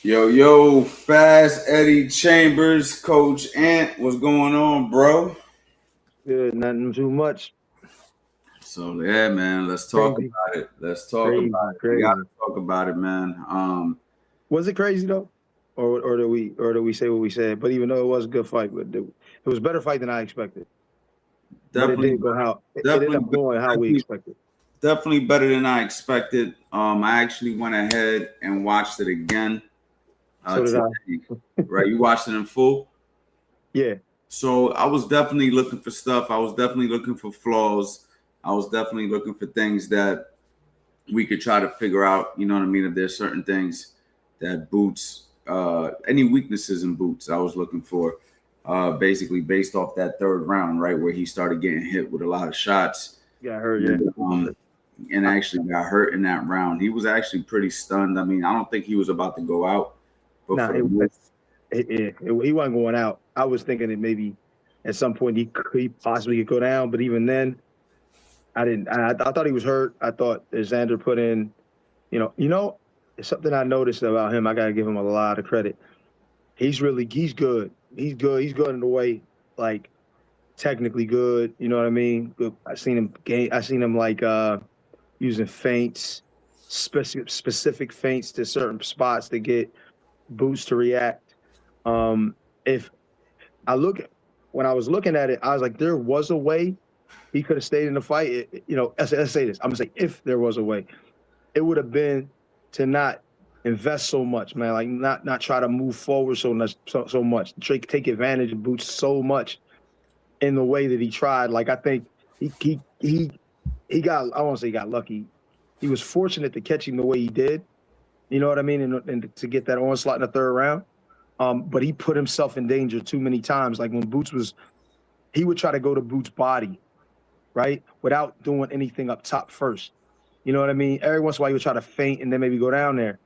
Yo, Fast Eddie Chambers, Coach Ant, what's going on, bro? Good, nothing too much. So yeah, man, let's talk Crazy, about it. Let's talk about crazy, it. We gotta crazy. talk about it, man. Was it crazy though, or do we say what we said? But even though it was a good fight, but it was a better fight than I expected. But it Definitely, did go how it ended definitely, up going how we definitely, expected. definitely better than I expected. I actually went ahead and watched it again So did I. today. Right, you watched it in full. Yeah, So I was definitely looking for stuff. I was definitely looking for flaws. I was definitely looking for things that we could try to figure out, you know what I mean, if there's certain things that Boots, any weaknesses in Boots I was looking for, basically based off that third round, right, where he started getting hit with a lot of shots got hurt. Yeah, and actually got hurt in that round. He was actually pretty stunned. I mean, I don't think he was about to go out, but nah, for the most, he wasn't going out. I was thinking that maybe at some point he possibly could go down, but even then, I didn't. I thought he was hurt. I thought that Xander put in. It's something I noticed about him. I gotta give him a lot of credit. He's good. He's good. He's good in the way, like technically good. You know what I mean? Good. I seen him like using feints, specific feints to certain spots to get Boots to react. If I look at when I was looking at it, I was like, there was a way he could have stayed in the fight. Let's say this. I'm gonna say if there was a way, it would have been to not invest so much, man. Like not try to move forward so much. Take advantage of Boots so much in the way that he tried. Like I think he got. I won't say he got lucky. He was fortunate to catch him the way he did. You know what I mean? And to get that onslaught in the third round. But he put himself in danger too many times. Like when he would try to go to Boots' body, right, without doing anything up top first. You know what I mean? Every once in a while, he would try to feint and then maybe go down there.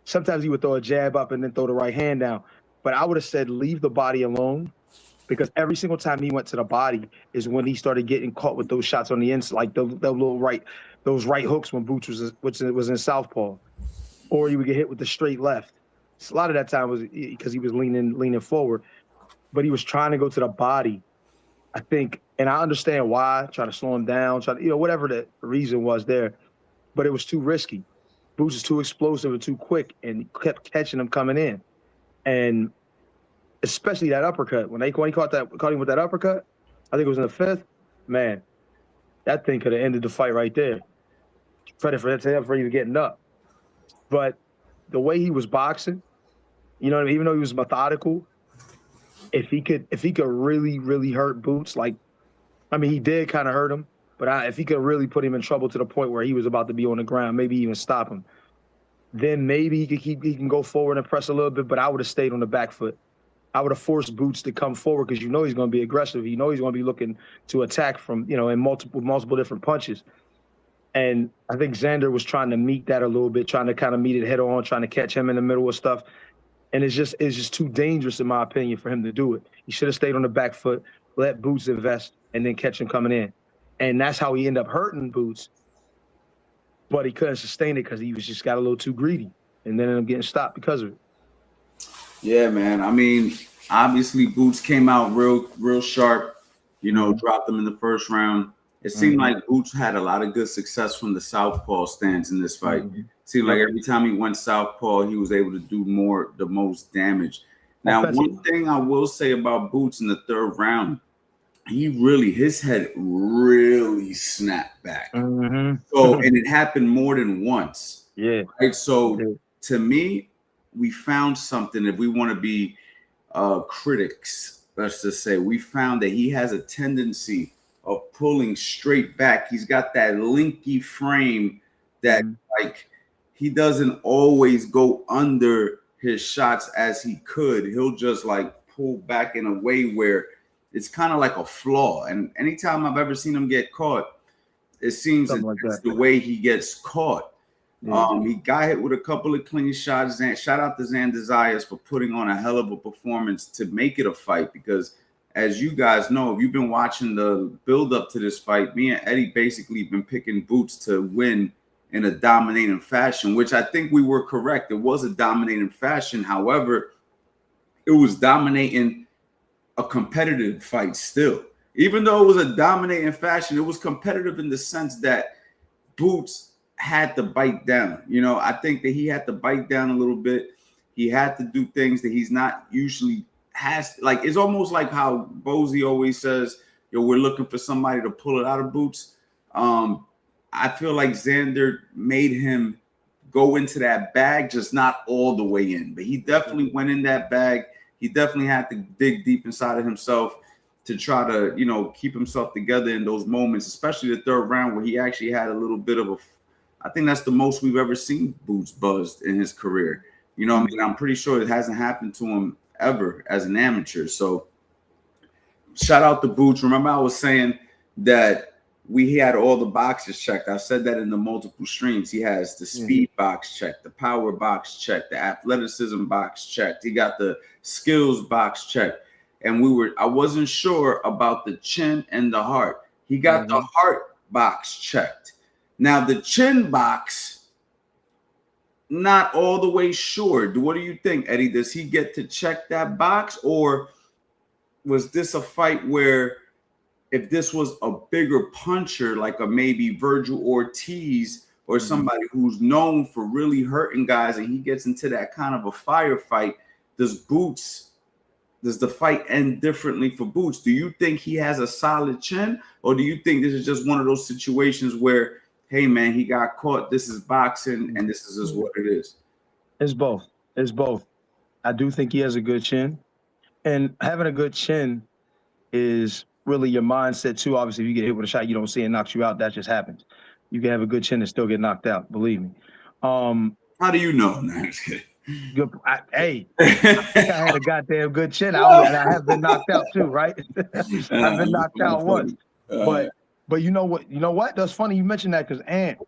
Sometimes he would throw a jab up and then throw the right hand down. But I would have said leave the body alone because every single time he went to the body is when he started getting caught with those shots on the inside, like the little those right hooks when Boots was in southpaw, or he would get hit with the straight left. So a lot of that time was because he was leaning forward, but he was trying to go to the body. I think, and I understand why, trying to slow him down, try to, whatever the reason was there, but it was too risky. Boots is too explosive and too quick, and he kept catching him coming in. And especially that uppercut, when he caught him with that uppercut, I think it was in the fifth, man, that thing could have ended the fight right there. Credit for that to him for even getting up. But the way he was boxing, you know what I mean? Even though he was methodical, if he could really, really hurt Boots, like I mean, he did kind of hurt him, but if he could really put him in trouble to the point where he was about to be on the ground, maybe even stop him, then maybe he can go forward and press a little bit. But I would have stayed on the back foot. I would have forced Boots to come forward because he's going to be aggressive. He's going to be looking to attack from in multiple different punches. And I think Xander was trying to meet that a little bit, trying to kind of meet it head on, trying to catch him in the middle of stuff. And it's just too dangerous, in my opinion, for him to do it. He should have stayed on the back foot, let Boots invest, and then catch him coming in. And that's how he ended up hurting Boots. But he couldn't sustain it because he was just got a little too greedy, and then ended up getting stopped because of it. yeah, man. I mean, obviously Boots came out real sharp. Mm-hmm. Dropped him in the first round. It seemed Mm-hmm. like Boots had a lot of good success from the southpaw stance in this fight. Mm-hmm. Seemed like Yep. every time he went southpaw, he was able to do the most damage. Now, one Offensively. thing I will say about Boots in the third round, his head really snapped back. So, Mm-hmm. and it happened more than once, Yeah. right? It So, did. to me, we found something. If we want to be critics, let's just say, we found that he has a tendency of pulling straight back. He's got that linky frame that, Mm-hmm. like, he doesn't always go under his shots as he could. He'll just like pull back in a way where it's kind of like a flaw. And anytime I've ever seen him get caught, it seems that Something like it's that. the way he gets caught. Yeah. He got hit with a couple of clean shots. Shout out to Xander Zayas for putting on a hell of a performance to make it a fight. Because as you guys know, if you've been watching the build up to this fight, me and Eddie basically been picking Boots to win in a dominating fashion, which I think we were correct. It was a dominating fashion. However, it was dominating a competitive fight still. Even though it was a dominating fashion, it was competitive in the sense that Boots had to bite down. You know, I think that he had to bite down a little bit. He had to do things that he's not usually has. Like, it's almost like how Bozy always says, yo, we're looking for somebody to pull it out of Boots. I feel like Xander made him go into that bag, just not all the way in. But he definitely went in that bag. He definitely had to dig deep inside of himself to try to, you know, keep himself together in those moments, especially the third round where he actually had a little bit of a, I think that's the most we've ever seen Boots buzzed in his career. You know what I mean? I'm pretty sure it hasn't happened to him ever as an amateur. So shout out to Boots. Remember I was saying that we had all the boxes checked. I said that in the multiple streams. He has the speed box checked, the power box checked, the athleticism box checked. He got the skills box checked. And I wasn't sure about the chin and the heart. He got the heart box checked. Now the chin box, not all the way sure. What do you think, Eddie? Does he get to check that box, or was this a fight where if this was a bigger puncher, like a maybe Virgil Ortiz or somebody who's known for really hurting guys, and he gets into that kind of a firefight, does the fight end differently for Boots? Do you think he has a solid chin, or do you think this is just one of those situations where, hey man, he got caught, this is boxing, and this is just what it is? It's both. It's both. I do think he has a good chin, and having a good chin is really your mindset too. Obviously, if you get hit with a shot you don't see and knocks you out, that just happens. You can have a good chin and still get knocked out, believe me. How do you know? No, Good. I think I had a goddamn good chin. And I have been knocked out too, right? I've been knocked out once. But you know what? You know what? That's funny you mentioned that, because Ant,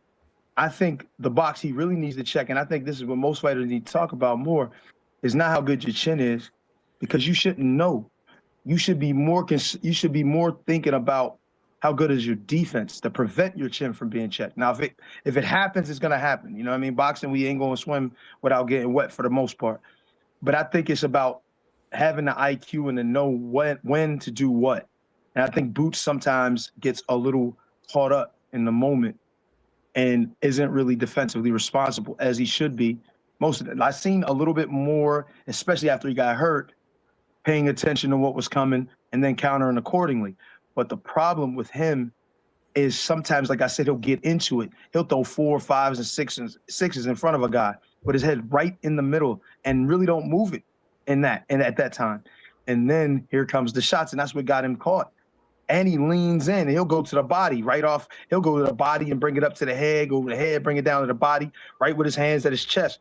I think the box he really needs to check, and I think this is what most fighters need to talk about more, is not how good your chin is, because you shouldn't know. You should be more thinking about how good is your defense to prevent your chin from being checked. Now, if it happens, it's gonna happen. You know what I mean? Boxing, we ain't gonna swim without getting wet for the most part. But I think it's about having the IQ and to know when to do what. And I think Boots sometimes gets a little caught up in the moment and isn't really defensively responsible as he should be. Most of it. I've seen a little bit more, especially after he got hurt, paying attention to what was coming and then countering accordingly. But the problem with him is sometimes, like I said, he'll get into it. He'll throw 4, 5s, and 6s in front of a guy with his head right in the middle and really don't move it at that time. And then here comes the shots, and that's what got him caught. And he leans in, and he'll go to the body right off. He'll go to the body and bring it up to the head, go to the head, bring it down to the body, right with his hands at his chest,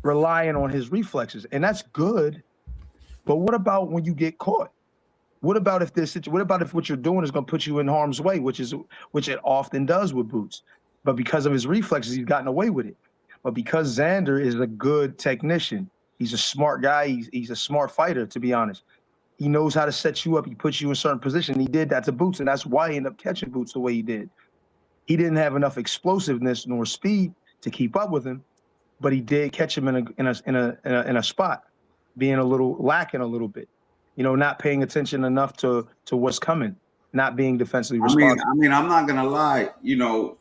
relying on his reflexes. And that's good. But what about when you get caught? What about if what you're doing is going to put you in harm's way, which it often does with Boots. But because of his reflexes, he's gotten away with it. But because Xander is a good technician, he's a smart guy, he's a smart fighter, to be honest. He knows how to set you up. He puts you in certain position. He did that to Boots, and that's why he ended up catching Boots the way he did. He didn't have enough explosiveness nor speed to keep up with him, but he did catch him in a spot, being lacking a little bit. You know, not paying attention enough to what's coming, not being defensively responsible. I mean, I'm not gonna lie. You know,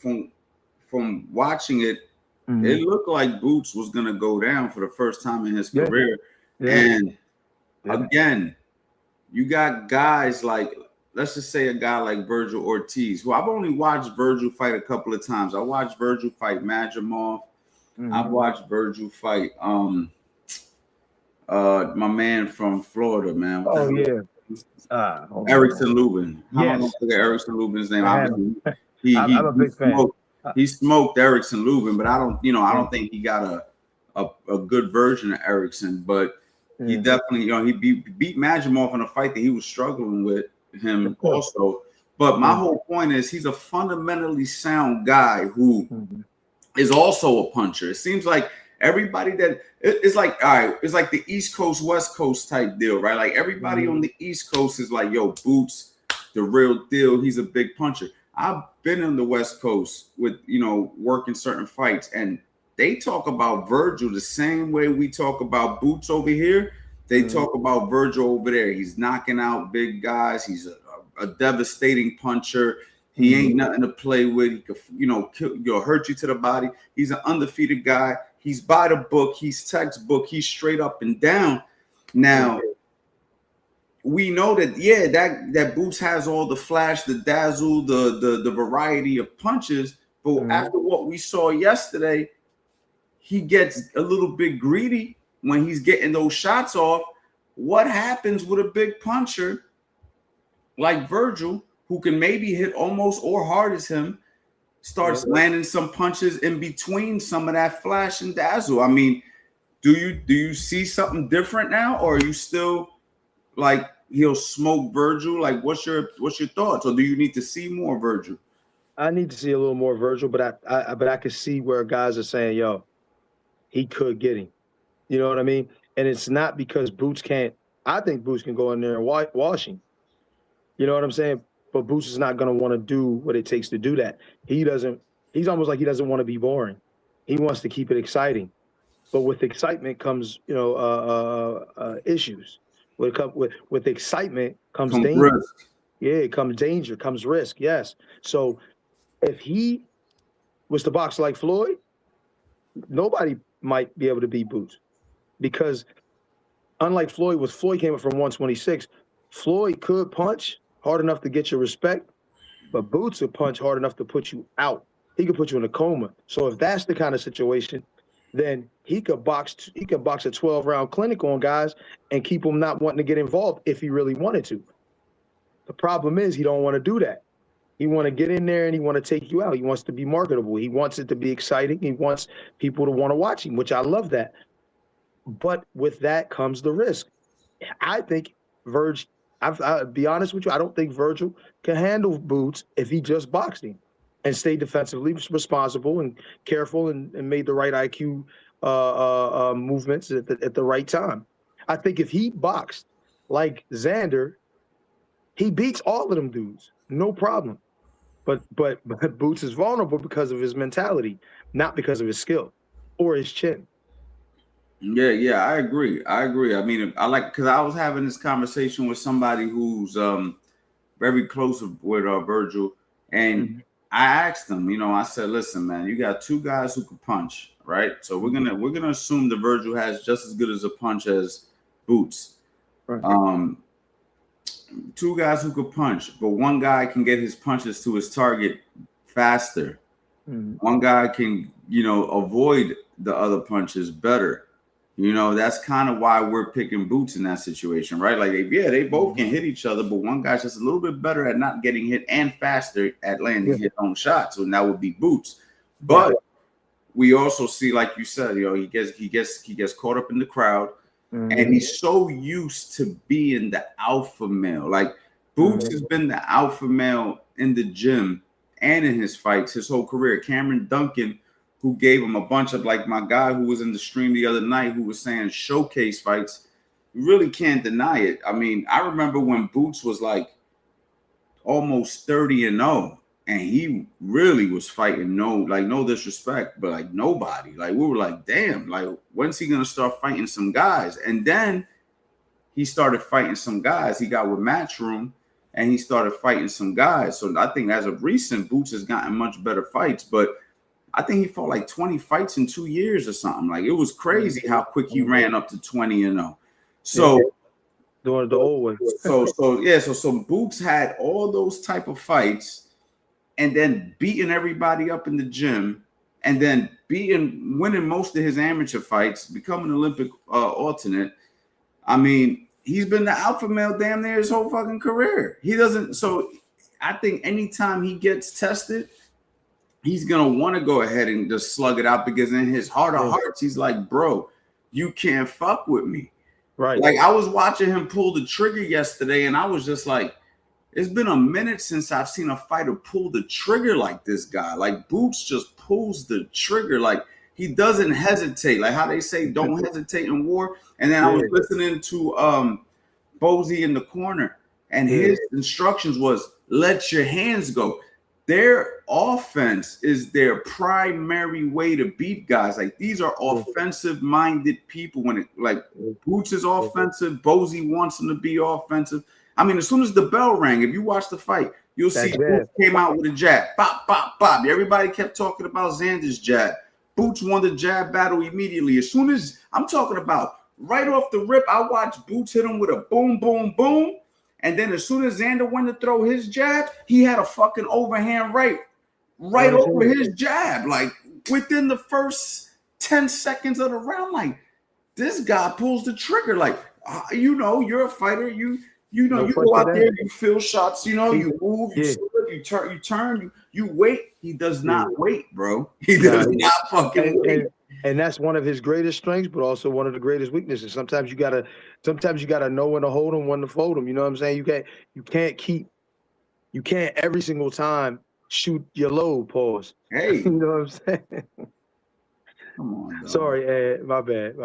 from watching it, it looked like Boots was gonna go down for the first time in his career. And again, you got guys like, let's just say a guy like Virgil Ortiz, who I've only watched Virgil fight a couple of times. I watched Virgil fight Madrimov. I've watched Virgil fight my man from Florida, man. Oh yeah, Erickson Lubin. Yes. I'm gonna forget Erickson Lubin's name. I'm a big fan. He smoked Erickson Lubin, but I don't think he got a good version of Erickson. But he definitely, he beat Madrimov in a fight that he was struggling with him also. But my whole point is, he's a fundamentally sound guy who is also a puncher. It seems like everybody it's like, all right, it's like the East Coast, West Coast type deal, right? Like everybody on the East Coast is like, yo, Boots, the real deal. He's a big puncher. I've been on the West Coast with, working certain fights, and they talk about Virgil the same way we talk about Boots over here. They talk about Virgil over there. He's knocking out big guys. He's a devastating puncher. He ain't nothing to play with. He could, hurt you to the body. He's an undefeated guy. He's by the book. He's textbook. He's straight up and down. Now, we know that, that Boots has all the flash, the dazzle, the variety of punches. But after what we saw yesterday, he gets a little bit greedy when he's getting those shots off. What happens with a big puncher like Virgil, who can maybe hit almost or hard as him, starts landing some punches in between some of that flash and dazzle? I mean, do you see something different now, or are you still like he'll smoke Virgil? Like, what's your thoughts, or do you need to see more Virgil? I need to see a little more Virgil, but I could see where guys are saying, yo, he could get him. You know what I mean? And it's not because Boots can't. I think Boots can go in there and wash him. You know what I'm saying? But Boots is not going to want to do what it takes to do that. He's almost like he doesn't want to be boring. He wants to keep it exciting. But with excitement comes, issues. With excitement comes danger. Risk. Yeah, it comes danger, comes risk. Yes. So if he was to box like Floyd, nobody might be able to beat Boots, because unlike Floyd came up from 126, Floyd could punch hard enough to get your respect, but Boots would punch hard enough to put you out. He could put you in a coma. So if that's the kind of situation, then he could box a 12-round clinic on guys and keep them not wanting to get involved if he really wanted to. The problem is he don't want to do that. He want to get in there and he want to take you out. He wants to be marketable. He wants it to be exciting. He wants people to want to watch him, which I love that. But with that comes the risk. I think I'll be honest with you, I don't think Virgil can handle Boots if he just boxed him and stayed defensively responsible and careful and made the right IQ movements at the right time. I think if he boxed like Xander, he beats all of them dudes, no problem. But Boots is vulnerable because of his mentality, not because of his skill or his chin. Yeah, I agree. I mean, because I was having this conversation with somebody who's very close with Virgil, and I asked him, I said, listen, man, you got two guys who can punch, right? So we're gonna assume that Virgil has just as good as a punch as Boots. Right. Two guys who could punch, but one guy can get his punches to his target faster. One guy can, avoid the other punches better. That's kind of why we're picking Boots in that situation, right? Like, they both can hit each other, but one guy's just a little bit better at not getting hit and faster at landing his own shots. So that would be Boots. But we also see, like you said, he gets caught up in the crowd. And he's so used to being the alpha male. Like, Boots has been the alpha male in the gym and in his fights his whole career. Cameron Duncan, who gave him a bunch of, like my guy who was in the stream the other night, who was saying showcase fights, you really can't deny it. I mean, I remember when Boots was like almost 30-0, and he really was fighting no disrespect, but like nobody. Like, we were like, damn, like, when's he gonna start fighting some guys? And then he started fighting some guys. He got with Matchroom and he started fighting some guys. So I think as of recent, Boots has gotten much better fights, but I think he fought like 20 fights in 2 years or something. Like, it was crazy how quick he ran up to 20-0. So doing it the old way. So Boots had all those type of fights, and then beating everybody up in the gym, and then winning most of his amateur fights, becoming an Olympic alternate. I mean, he's been the alpha male damn near his whole fucking career. He doesn't. So I think anytime he gets tested, he's gonna want to go ahead and just slug it out, because in his heart of hearts, he's like, bro, you can't fuck with me. Right. Like, I was watching him pull the trigger yesterday, and I was just like, it's been a minute since I've seen a fighter pull the trigger like this guy. Like, Boots just pulls the trigger. Like, he doesn't hesitate. Like how they say, don't hesitate in war. And then I was listening to Bozy in the corner, and his instructions was, let your hands go. their offense is their primary way to beat guys. Like these are offensive-minded people. When it like Boots is offensive, Bozy wants him to be offensive. I mean, as soon as the bell rang, if you watch the fight, you'll see Boots came out with a jab. Bop, bop, bop. Everybody kept talking about Xander's jab. Boots won the jab battle immediately. As soon as I'm talking about right off the rip, I watched Boots hit him with a boom, boom, boom. And then as soon as Xander went to throw his jab, he had a fucking overhand right over his jab. Like within the first 10 seconds of the round, like this guy pulls the trigger. Like, you know, you're a fighter. You know, you go out there, you feel shots, you know, you move, you slip, you turn, you wait. He does not wait, bro. He does not fucking wait. And that's one of his greatest strengths, but also one of the greatest weaknesses. Sometimes you gotta know when to hold him, when to fold him. You know what I'm saying? You can't every single time shoot your load. Pause. Hey, you know what I'm saying? Come on. Dog. Sorry, Ed. My bad.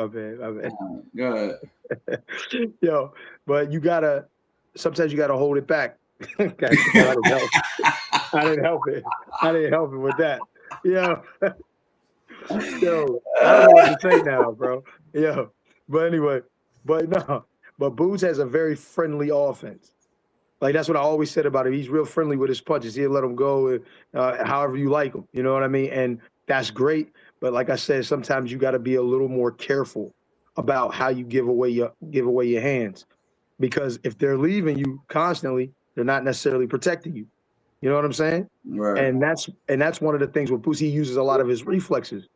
Good. Yo, but sometimes you gotta hold it back. I didn't help it with that. Yeah. Yo, I don't know what to say now, bro. Yo, but anyway, but Boots has a very friendly offense. Like that's what I always said about him. He's real friendly with his punches. He'll let him go however you like him. You know what I mean? And that's great. But like I said, sometimes you got to be a little more careful about how you give away your hands, because if they're leaving you constantly, they're not necessarily protecting you. You know what I'm saying? Right. And that's one of the things with Boots. He uses a lot of his reflexes.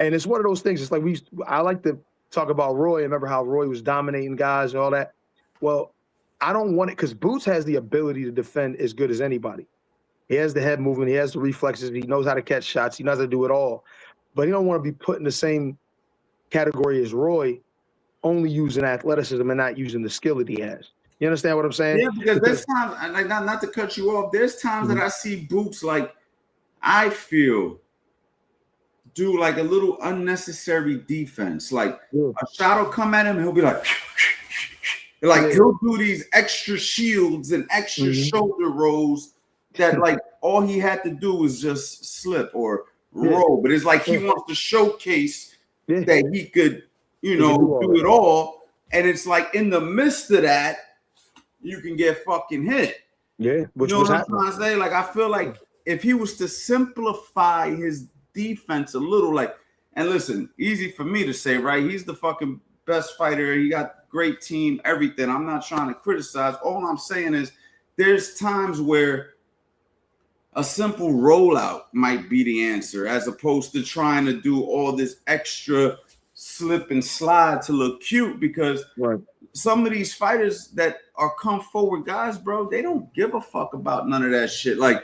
And it's one of those things. It's like I like to talk about Roy. Remember how Roy was dominating guys and all that? Well, I don't want it because Boots has the ability to defend as good as anybody. He has the head movement. He has the reflexes. He knows how to catch shots. He knows how to do it all. But he don't want to be put in the same category as Roy, only using athleticism and not using the skill that he has. You understand what I'm saying? Yeah, because there's times, like not to cut you off, there's times that I see Boots, like, I feel, do like a little unnecessary defense. Like a shot will come at him, and he'll be like he'll do these extra shields and extra shoulder rolls that like all he had to do was just slip or roll. But it's like he wants to showcase that he could, you know, do it all. And it's like in the midst of that, you can get fucking hit. Yeah, which you know what I'm trying to say? Like, I feel like if he was to simplify his defense a little, like, and listen, easy for me to say, right? He's the fucking best fighter. He got great team, everything. I'm not trying to criticize. All I'm saying is there's times where a simple rollout might be the answer, as opposed to trying to do all this extra slip and slide to look cute, because some of these fighters that are come forward guys, bro, they don't give a fuck about none of that shit. Like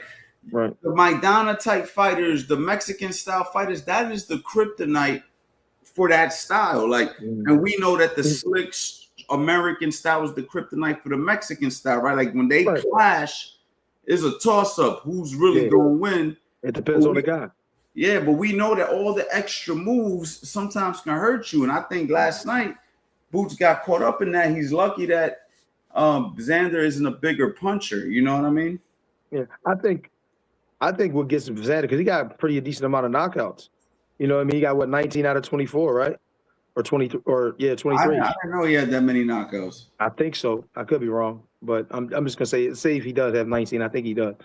the Maidana type fighters, the Mexican style fighters, that is the kryptonite for that style. Like, and we know that the slick American style is the kryptonite for the Mexican style, right? Like when they clash, it's a toss up. Who's really gonna win? It depends on the guy. Yeah, but we know that all the extra moves sometimes can hurt you. And I think last night, Boots got caught up in that. He's lucky that Xander isn't a bigger puncher. You know what I mean? Yeah, I think what gets him Xander, because he got a pretty decent amount of knockouts. You know what I mean? He got, 19 out of 24, right? Or 23. I didn't know he had that many knockouts. I think so. I could be wrong. But I'm just going to say if he does have 19, I think he does.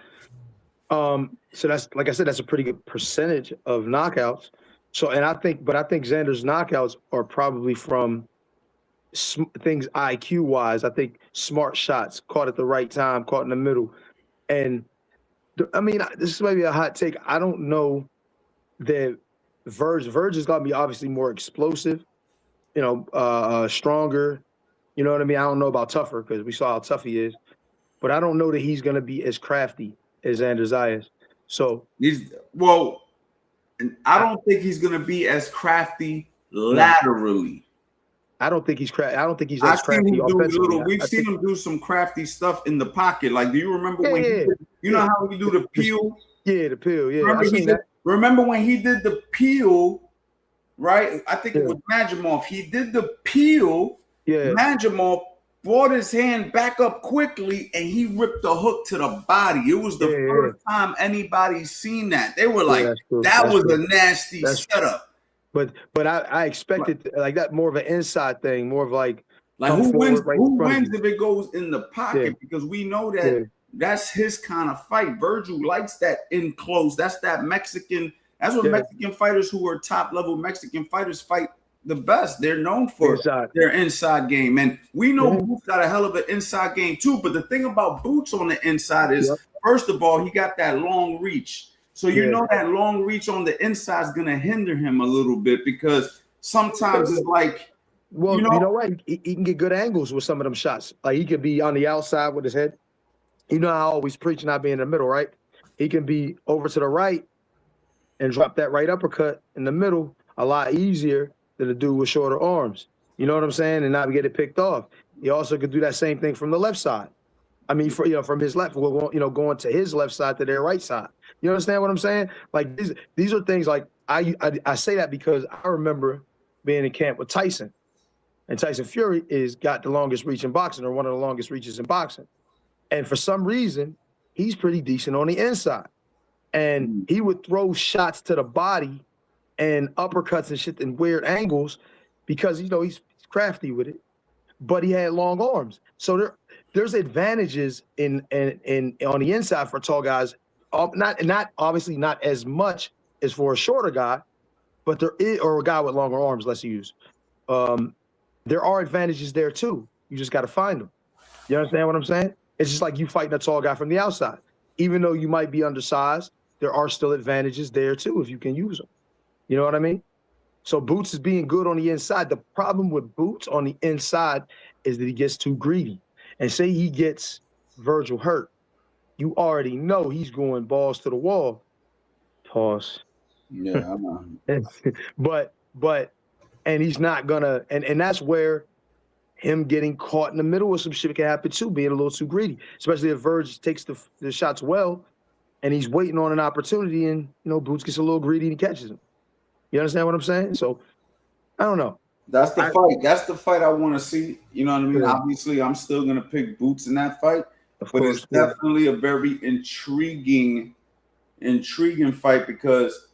So that's, like I said, that's a pretty good percentage of knockouts. So, I think Xander's knockouts are probably from things IQ wise. I think smart shots, caught at the right time, caught in the middle. And I mean, this is maybe a hot take. I don't know that Verge is going to be obviously more explosive, stronger. You know what I mean? I don't know about tougher, because we saw how tough he is, but I don't know that he's going to be as crafty as Xander Zayas. So I don't think he's going to be as crafty laterally. I don't think he's crafty. I don't think he's as crafty offensively. We've seen him do some crafty stuff in the pocket. Like, do you remember when you know how he do the peel? Yeah, the peel. Yeah, remember when he did the peel, right? I think it was Majimov. He did the peel. Yeah. Majimov brought his hand back up quickly and he ripped the hook to the body. It was the first time anybody seen that. They were like, that was a nasty setup. But I expected like that, more of an inside thing, more of like who wins if it goes in the pocket? Because we know that that's his kind of fight. Virgil likes that in close. That's that Mexican. That's what Mexican fighters who are top level Mexican fighters fight the best. They're known for their inside game. And we know Boots got a hell of an inside game too. But the thing about Boots on the inside is, first of all, he got that long reach. So you know that long reach on the inside is going to hinder him a little bit, because sometimes it's like, well, you know what? He can get good angles with some of them shots. Like he could be on the outside with his head. You know, I always preach not being in the middle, right? He can be over to the right and drop that right uppercut in the middle a lot easier than a dude with shorter arms. You know what I'm saying? And not get it picked off. He also could do that same thing from the left side. I mean, from his left, going to his left side to their right side. You understand what I'm saying? Like these are things like I say that because I remember being in camp with Tyson, and Tyson Fury got the longest reach in boxing, or one of the longest reaches in boxing. And for some reason, he's pretty decent on the inside. And he would throw shots to the body and uppercuts and shit in weird angles because, he's crafty with it. But he had long arms. So there's advantages in on the inside for tall guys. Not obviously not as much as for a shorter guy, but there is, or a guy with longer arms, let's use. There are advantages there too. You just got to find them. You understand what I'm saying? It's just like you fighting a tall guy from the outside. Even though you might be undersized, there are still advantages there too if you can use them. You know what I mean? So Boots is being good on the inside. The problem with Boots on the inside is that he gets too greedy. And say he gets Virgil hurt, you already know he's going balls to the wall. Pause. Yeah, I'm not. but he's not gonna, and that's where him getting caught in the middle of some shit can happen too, being a little too greedy, especially if Virgil takes the shots well and he's waiting on an opportunity, and Boots gets a little greedy and he catches him. You understand what I'm saying? So I don't know. That's the fight. That's the fight I want to see. You know what I mean? Yeah. Obviously, I'm still gonna pick Boots in that fight, but it's definitely a very intriguing fight, because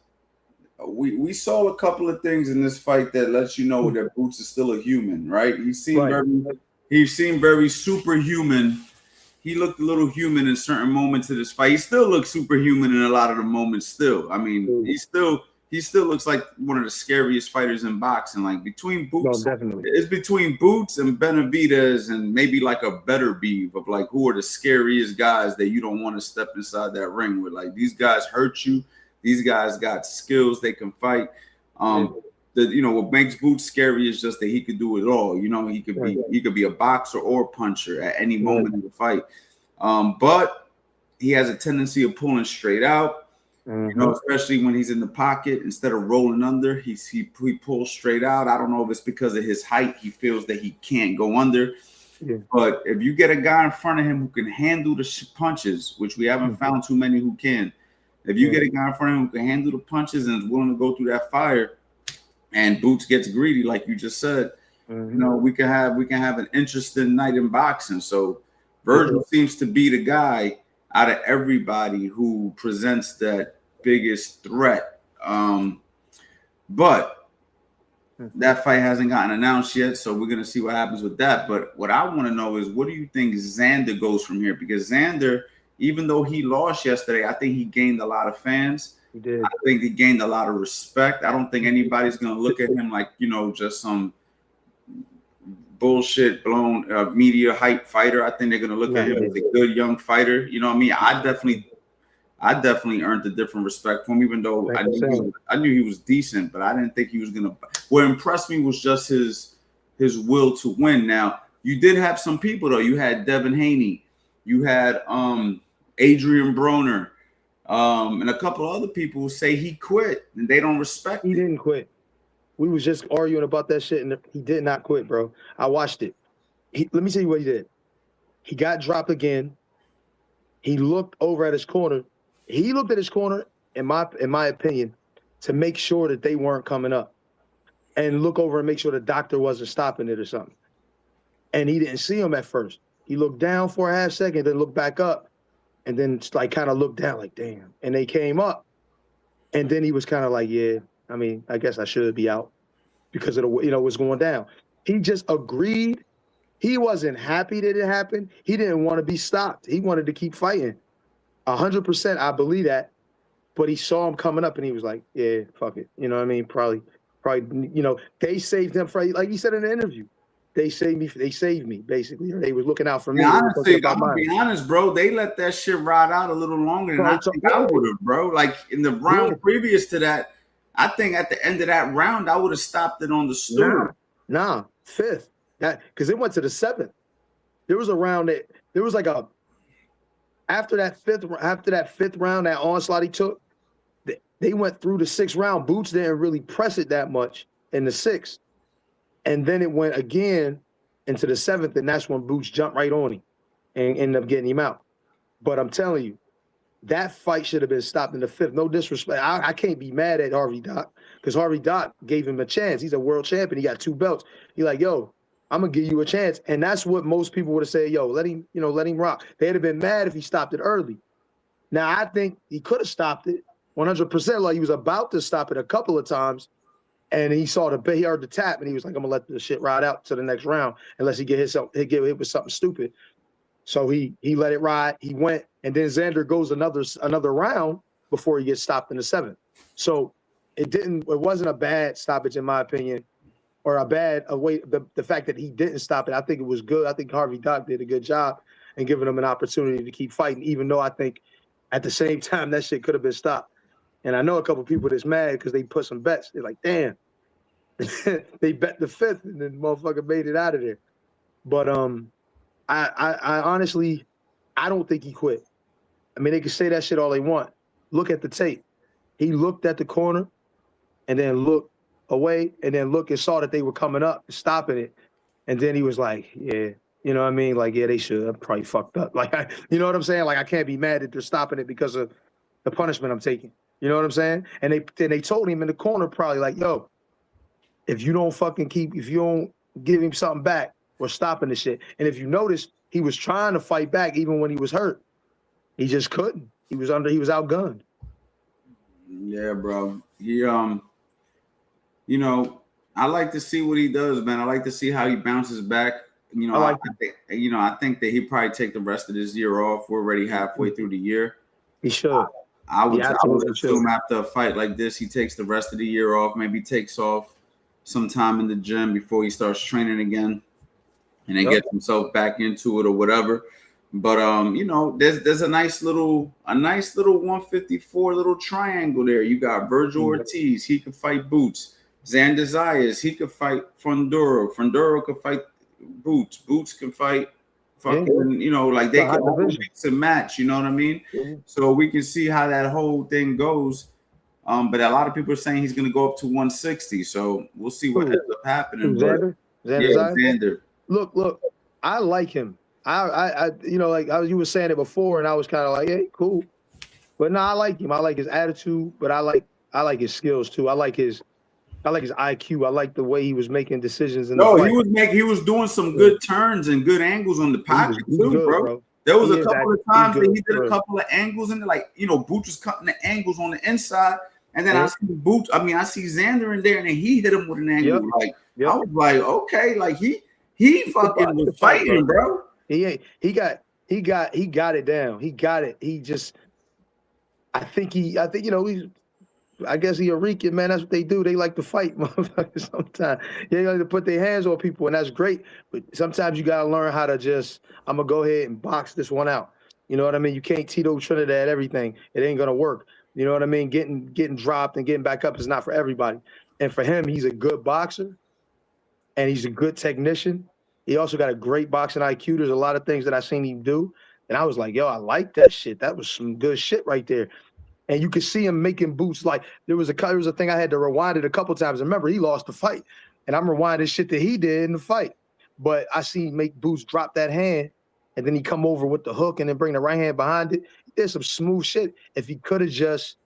we saw a couple of things in this fight that lets you know that Boots is still a human, right? He seemed very superhuman. He looked a little human in certain moments of this fight. He still looks superhuman in a lot of the moments still. I mean, he still looks like one of the scariest fighters in boxing. Like between Boots, it's between Boots and Benavidez and maybe like a better beef of like who are the scariest guys that you don't want to step inside that ring with. Like these guys hurt you. These guys got skills, they can fight. What makes Boots scary is just that he could do it all. He could be a boxer or a puncher at any moment in the fight. But he has a tendency of pulling straight out. Especially when he's in the pocket, instead of rolling under, he pulls straight out. I don't know if it's because of his height. He feels that he can't go under. Yeah. But if you get a guy in front of him who can handle the punches, which we haven't found too many who can, if you get a guy in front of him who can handle the punches and is willing to go through that fire, and Boots gets greedy, like you just said, we can have an interesting night in boxing. So Virgil seems to be the guy out of everybody who presents that biggest threat. But that fight hasn't gotten announced yet, so we're going to see what happens with that. But what I want to know is, what do you think Xander goes from here? Because Xander, even though he lost yesterday, I think he gained a lot of fans. He did. I think he gained a lot of respect. I don't think anybody's going to look at him like, just some bullshit blown media hype fighter. I think they're going to look at him as a good young fighter. You know what I mean? I definitely earned a different respect from him, even though I knew he was decent, but I didn't think he was going to. What impressed me was just his will to win. Now, you did have some people, though. You had Devin Haney. You had Adrian Broner. And a couple of other people who say he quit and they don't respect him. He didn't quit. We was just arguing about that shit, and he did not quit, bro. I watched it. Let me tell you what he did. He got dropped again. He looked over at his corner. He looked at his corner, in my opinion, to make sure that they weren't coming up, and look over and make sure the doctor wasn't stopping it or something. and he didn't see him at first. He looked down for a half second, then looked back up, and then like kind of looked down like, damn. And they came up, and then he was kind of like, yeah, I mean, I guess I should be out because of the, what's going down. He just agreed. He wasn't happy that it happened. He didn't want to be stopped. He wanted to keep fighting. 100%, I believe that. But he saw him coming up, and he was like, yeah, fuck it. You know what I mean? Probably, they saved him for, like he said in the interview. They saved me, basically. They were looking out for me. Yeah, honestly, I'm gonna be honest, bro. They let that shit ride out a little longer than I think I would have, bro. Like in the round previous to that, I think at the end of that round, I would have stopped it on the stool. Nah, fifth. That because it went to the seventh. There was a round that there was like a after that fifth round, that onslaught he took, they went through the sixth round. Boots didn't really press it that much in the sixth. And then it went again into the seventh, and that's when Boots jumped right on him and ended up getting him out. But I'm telling you, that fight should have been stopped in the fifth. No disrespect. I can't be mad at Harvey Dock because Harvey Dock gave him a chance. He's a world champion. He got 2 belts. He's like, yo, I'm going to give you a chance. And that's what most people would have said, yo, let him rock. They'd have been mad if he stopped it early. Now, I think he could have stopped it 100%. Like he was about to stop it a couple of times. And he heard the tap, and he was like, I'm going to let the shit ride out to the next round unless he get hit with something stupid. So he let it ride. He went, and then Xander goes another round before he gets stopped in the seventh. So it wasn't a bad stoppage, in my opinion, or the fact that he didn't stop it. I think it was good. I think Harvey Dock did a good job in giving him an opportunity to keep fighting, even though I think at the same time that shit could have been stopped. And I know a couple people that's mad because they put some bets. They're like, damn. They bet the fifth, and then the motherfucker made it out of there. But I honestly, I don't think he quit. I mean, they can say that shit all they want. Look at the tape. He looked at the corner and then looked away and then looked and saw that they were coming up, stopping it. And then he was like, yeah, you know what I mean? Like, yeah, they should. I'm probably fucked up. Like, you know what I'm saying? Like, I can't be mad that they're stopping it because of the punishment I'm taking. You know what I'm saying? And they told him in the corner probably like, yo, if you don't give him something back, we're stopping the shit. And if you notice, he was trying to fight back even when he was hurt. He just couldn't. He was outgunned. Yeah, bro. He I like to see what he does, man. I like to see how he bounces back. I think that he probably take the rest of this year off. We're already halfway through the year. He should. I would assume after a fight like this, he takes the rest of the year off. Maybe takes off some time in the gym before he starts training again, and then gets himself back into it or whatever. But there's a nice little 154 little triangle there. You got Virgil Ortiz, he could fight Boots. Xander Zayas, he could fight Fundora. Fundora could fight Boots. Boots can fight fucking, they can all mix and match, you know what I mean? Yeah. So we can see how that whole thing goes. But a lot of people are saying he's going to go up to 160. So we'll see what ends up happening. Xander. Look, I like him. You were saying it before, and I was kind of like, hey, cool. But no, I like him. I like his attitude, but I like his skills too. I like his IQ. I like the way he was making decisions. He was doing some good turns and good angles on the pocket too, bro. There was a couple of times that he did a couple of angles in there, Boots was cutting the angles on the inside, and then I see Xander in there, and then he hit him with an angle. I was like, okay, like he fucking was fighting, bro. He got it down. He got it. He just, I guess he a Rican, man. That's what they do. They like to fight, motherfuckers. Sometimes they like to put their hands on people, and that's great. But sometimes you gotta learn how to just, I'm gonna go ahead and box this one out. You know what I mean? You can't Tito Trinidad everything. It ain't gonna work. You know what I mean? Getting dropped and getting back up is not for everybody. And for him, he's a good boxer, and he's a good technician. He also got a great boxing IQ. There's a lot of things that I seen him do, and I was like, yo, I like that shit. That was some good shit right there. And you could see him making Boots. Like there was a thing I had to rewind it a couple times. Remember, he lost the fight, and I'm rewinding shit that he did in the fight. But I see him make Boots drop that hand, and then he come over with the hook and then bring the right hand behind it. He did some smooth shit. If he could have just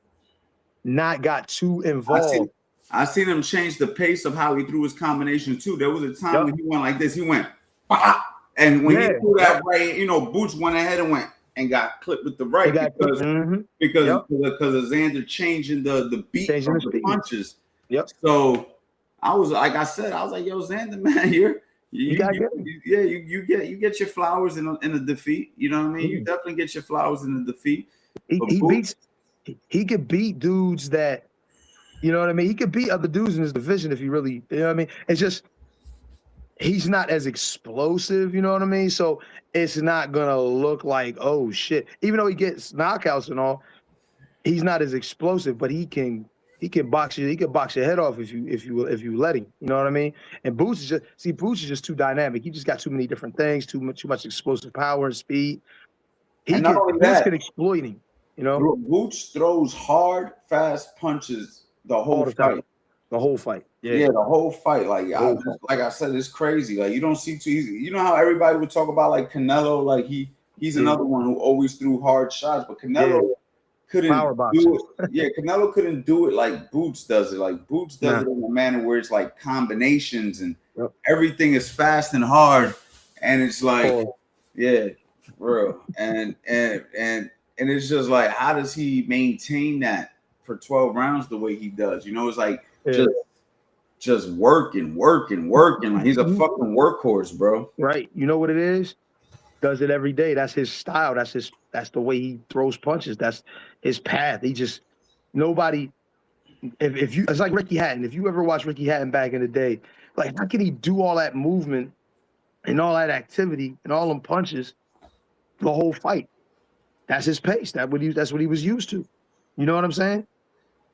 not got too involved. I seen him change the pace of how he threw his combination too. There was a time when he went like this. He went, bah! And when he Yeah. threw that right, you know, Boots went ahead and went and got clipped with the right because Yep. because of Xander changing the beat Changing of the the speed. punches. Yep. So I was like I said, I was like, yo, Xander, man, you get your flowers in a defeat. You know what I mean? You definitely get your flowers in the defeat. He could beat dudes that, you know what I mean? He could beat other dudes in his division if he really, you know what I mean? It's just he's not as explosive, you know what I mean? So it's not gonna look like, oh shit. Even though he gets knockouts and all, he's not as explosive, but he can box you. He can box your head off if you let him. You know what I mean? And Boots is just too dynamic. He just got too many different things, too much explosive power and speed. And not only Boots that, can exploit him. You know, Boots throws hard, fast punches the whole fight. Time. The whole fight. Yeah, the whole fight. Like like I said, it's crazy. Like you don't see too easy. You know how everybody would talk about like Canelo, like he's another one who always threw hard shots, but Canelo couldn't do it. Yeah, Canelo couldn't do it like Boots does it. Like Boots does it in a manner where it's like combinations and everything is fast and hard, and it's like real. And it's just like, how does he maintain that for 12 rounds the way he does? You know, it's like just working. Like he's a fucking workhorse, bro. Right. You know what it is? Does it every day. That's his style. That's the way he throws punches. That's his path. He just nobody. If you, it's like Ricky Hatton. If you ever watched Ricky Hatton back in the day, like how can he do all that movement and all that activity and all them punches the whole fight? That's his pace. That's what he was used to. You know what I'm saying?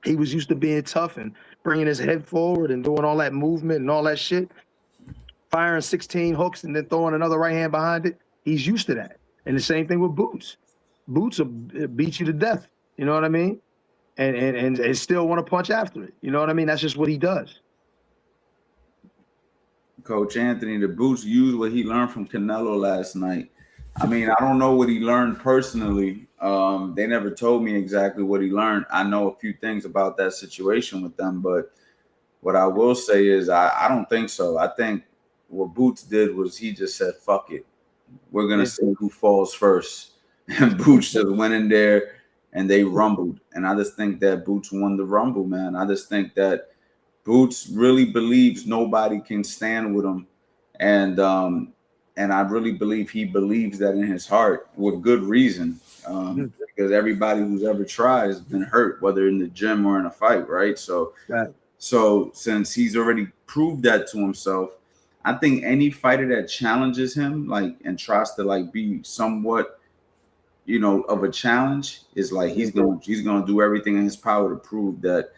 He was used to being tough and bringing his head forward and doing all that movement and all that shit, firing 16 hooks and then throwing another right hand behind it. He's used to that. And the same thing with Boots. Boots will beat you to death. You know what I mean? And still want to punch after it. You know what I mean? That's just what he does. Coach Anthony, the Boots used what he learned from Canelo last night. I mean, I don't know what he learned personally. They never told me exactly what he learned. I know a few things about that situation with them, but what I will say is I don't think so. I think what Boots did was he just said, fuck it. We're going to see who falls first. And Boots just went in there and they rumbled. And I just think that Boots won the rumble, man. I just think that Boots really believes nobody can stand with him. And I really believe he believes that in his heart with good reason, because everybody who's ever tried has been hurt, whether in the gym or in a fight, right? So since he's already proved that to himself, I think any fighter that challenges him, like, and tries to like be somewhat, you know, of a challenge, is like he's gonna do everything in his power to prove that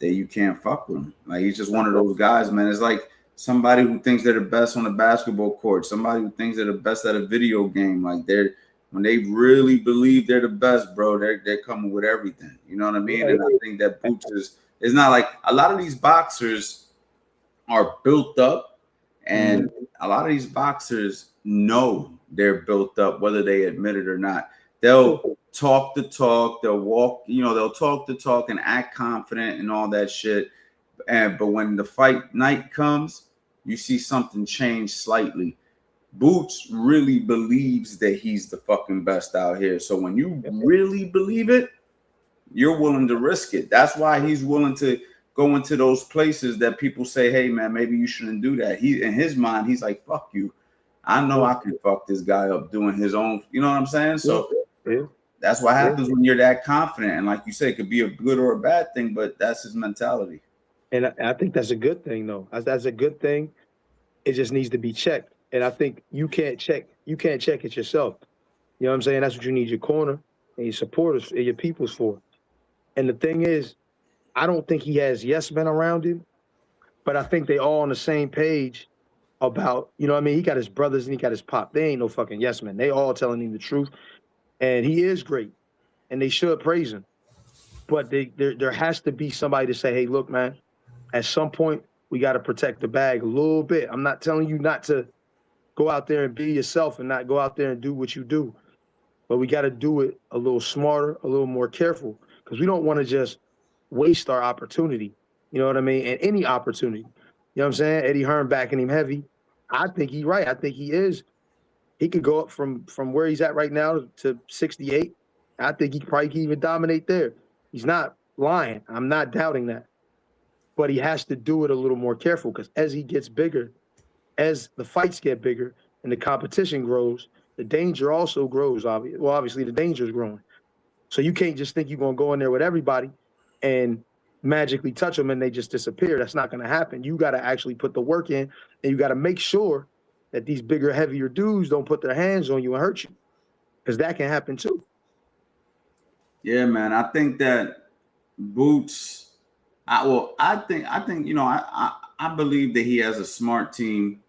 you can't fuck with him. Like he's just one of those guys, man. It's like somebody who thinks they're the best on the basketball court, somebody who thinks they're the best at a video game. Like when they really believe they're the best, bro, they're coming with everything. You know what I mean? And I think that Boots is not like a lot of these boxers are built up, and a lot of these boxers know they're built up, whether they admit it or not. They'll talk the talk, they'll walk, you know, they'll talk the talk and act confident and all that shit. But when the fight night comes, you see something change slightly. Boots really believes that he's the fucking best out here. So when you really believe it, you're willing to risk it. That's why he's willing to go into those places that people say, hey, man, maybe you shouldn't do that. He, in his mind, he's like, fuck you. I know I can fuck this guy up doing his own, you know what I'm saying? So that's what happens when you're that confident. And like you say, it could be a good or a bad thing, but that's his mentality. And I think that's a good thing, though. That's a good thing. It just needs to be checked. And I think you can't check it yourself. You know what I'm saying? That's what you need your corner and your supporters and your peoples for. And the thing is, I don't think he has yes men around him, but I think they all on the same page about, you know what I mean? He got his brothers and he got his pop. They ain't no fucking yes men. They all telling him the truth. And he is great. And they should praise him. But there has to be somebody to say, hey, look, man, at some point, we got to protect the bag a little bit. I'm not telling you not to go out there and be yourself and not go out there and do what you do. But we got to do it a little smarter, a little more careful, because we don't want to just waste our opportunity. You know what I mean? And any opportunity. You know what I'm saying? Eddie Hearn backing him heavy. I think he's right. I think he is. He could go up from where he's at right now to 68. I think he probably can even dominate there. He's not lying. I'm not doubting that. But he has to do it a little more careful because as he gets bigger, as the fights get bigger and the competition grows, the danger also grows. Obviously, the danger is growing. So you can't just think you're going to go in there with everybody and magically touch them and they just disappear. That's not going to happen. You got to actually put the work in, and you got to make sure that these bigger, heavier dudes don't put their hands on you and hurt you, because that can happen too. Yeah, man. I think that Boots. I think I believe that he has a smart team,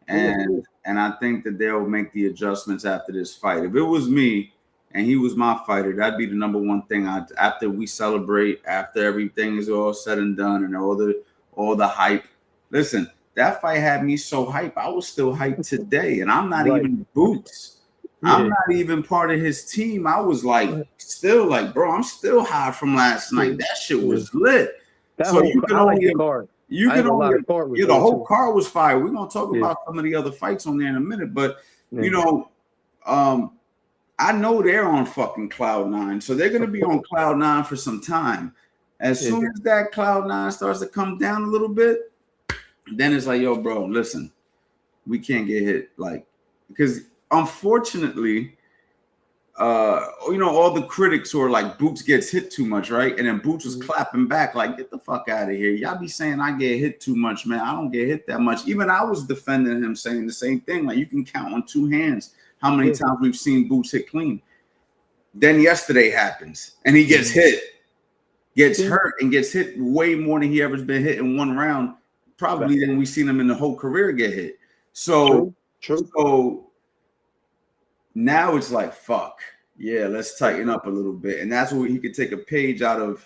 and I think that they'll make the adjustments after this fight. If it was me and he was my fighter, that'd be the number one thing. After we celebrate, after everything is all said and done, and all the hype. Listen, that fight had me so hyped. I was still hyped today, and I'm not even Boots. Yeah. I'm not even part of his team. I was like, still like, bro, I'm still high from last night. That shit was lit. So you can only the card. The whole card was fire. We're gonna talk about some of the other fights on there in a minute, but I know they're on fucking cloud 9, so they're gonna be on cloud 9 for some time. As soon as that cloud 9 starts to come down a little bit, then it's like, yo, bro, listen, we can't get hit, like, because unfortunately, all the critics who are like, Boots gets hit too much, right? And then Boots was clapping back, like, get the fuck out of here. Y'all be saying I get hit too much, man. I don't get hit that much. Even I was defending him, saying the same thing. Like, you can count on 2 hands how many times we've seen Boots hit clean. Then yesterday happens, and he gets hit, gets hurt, and gets hit way more than he ever's been hit in one round, probably than we've seen him in the whole career get hit. So, so now it's like, fuck, yeah, let's tighten up a little bit. And that's where he could take a page out of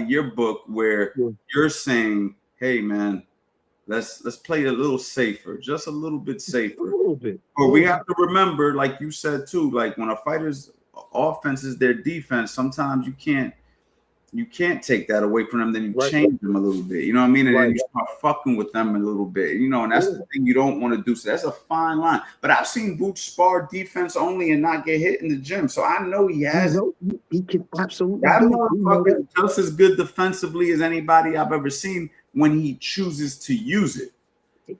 your book where you're saying, hey, man, let's play a little safer, just a little bit safer. A little bit. But we have to remember, like you said too, like when a fighter's offense is their defense, sometimes you can't take that away from them. Then you change them a little bit, you know what I mean? And then you start fucking with them a little bit, and that's the thing you don't want to do. So that's a fine line. But I've seen Boots spar defense only and not get hit in the gym. So I know he has. He can absolutely. That motherfucker just as good defensively as anybody I've ever seen when he chooses to use it.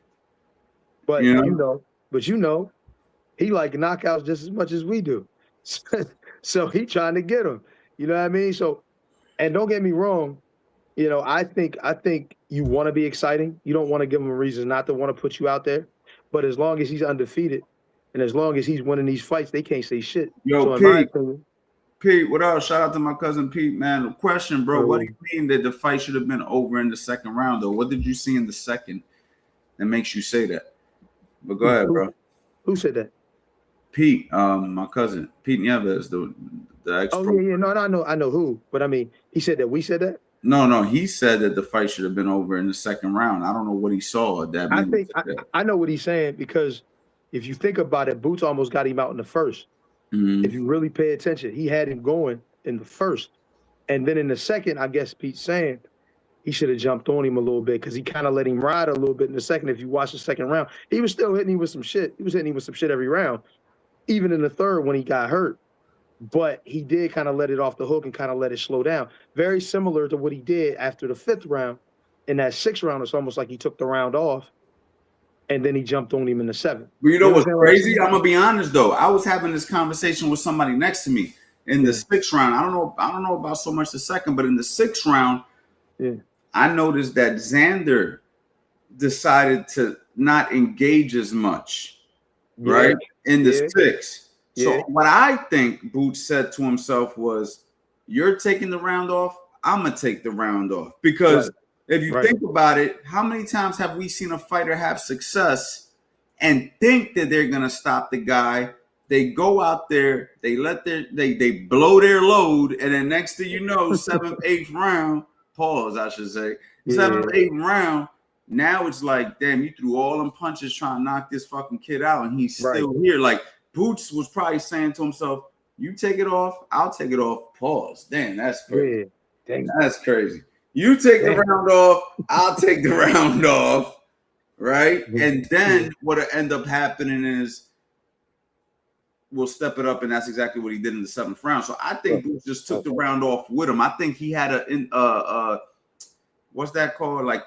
But he like knockouts just as much as we do. So he trying to get them. You know what I mean? So. And don't get me wrong, I think you want to be exciting. You don't want to give him a reason not to want to put you out there. But as long as he's undefeated and as long as he's winning these fights, they can't say shit. Yo, Pete, what up? Shout out to my cousin Pete, man. Question, bro. What do you mean that the fight should have been over in the second round, though? What did you see in the second that makes you say that? But go ahead, bro. Who said that? Pete, my cousin, Pete Nieves, the ex. Oh yeah, no, I know who, but I mean, he said that we said that. No, he said that the fight should have been over in the second round. I don't know what he saw. I know what he's saying, because if you think about it, Boots almost got him out in the first. Mm-hmm. If you really pay attention, he had him going in the first, and then in the second, I guess Pete's saying he should have jumped on him a little bit because he kind of let him ride a little bit in the second. If you watch the second round, he was still hitting him with some shit. He was hitting him with some shit every round, even in the third when he got hurt. But he did kind of let it off the hook and kind of let it slow down. Very similar to what he did after the 5th round. In that 6th round, it's almost like he took the round off, and then he jumped on him in the 7th. But you know what's crazy? I'm gonna be honest though. I was having this conversation with somebody next to me in the 6th round. I don't know about so much the second, but in the 6th round, I noticed that Xander decided to not engage as much, right? In the 6th. So what I think Boots said to himself was, you're taking the round off, I'm going to take the round off. Because if you think about it, how many times have we seen a fighter have success and think that they're going to stop the guy? They go out there, they blow their load, and then next thing you know, 7th, 8th round, pause, I should say, 7th, 8th round, now it's like, damn, you threw all them punches trying to knock this fucking kid out, and he's still here. Like, Boots was probably saying to himself, you take it off, I'll take it off. Pause. Damn, that's crazy. That's crazy. You take the round off, I'll take the round off. right? Mhm. And then what'll end up happening is we'll step it up, and that's exactly what he did in the 7th round. So I think Boots just took the round off with him. I think he had what's that called? Like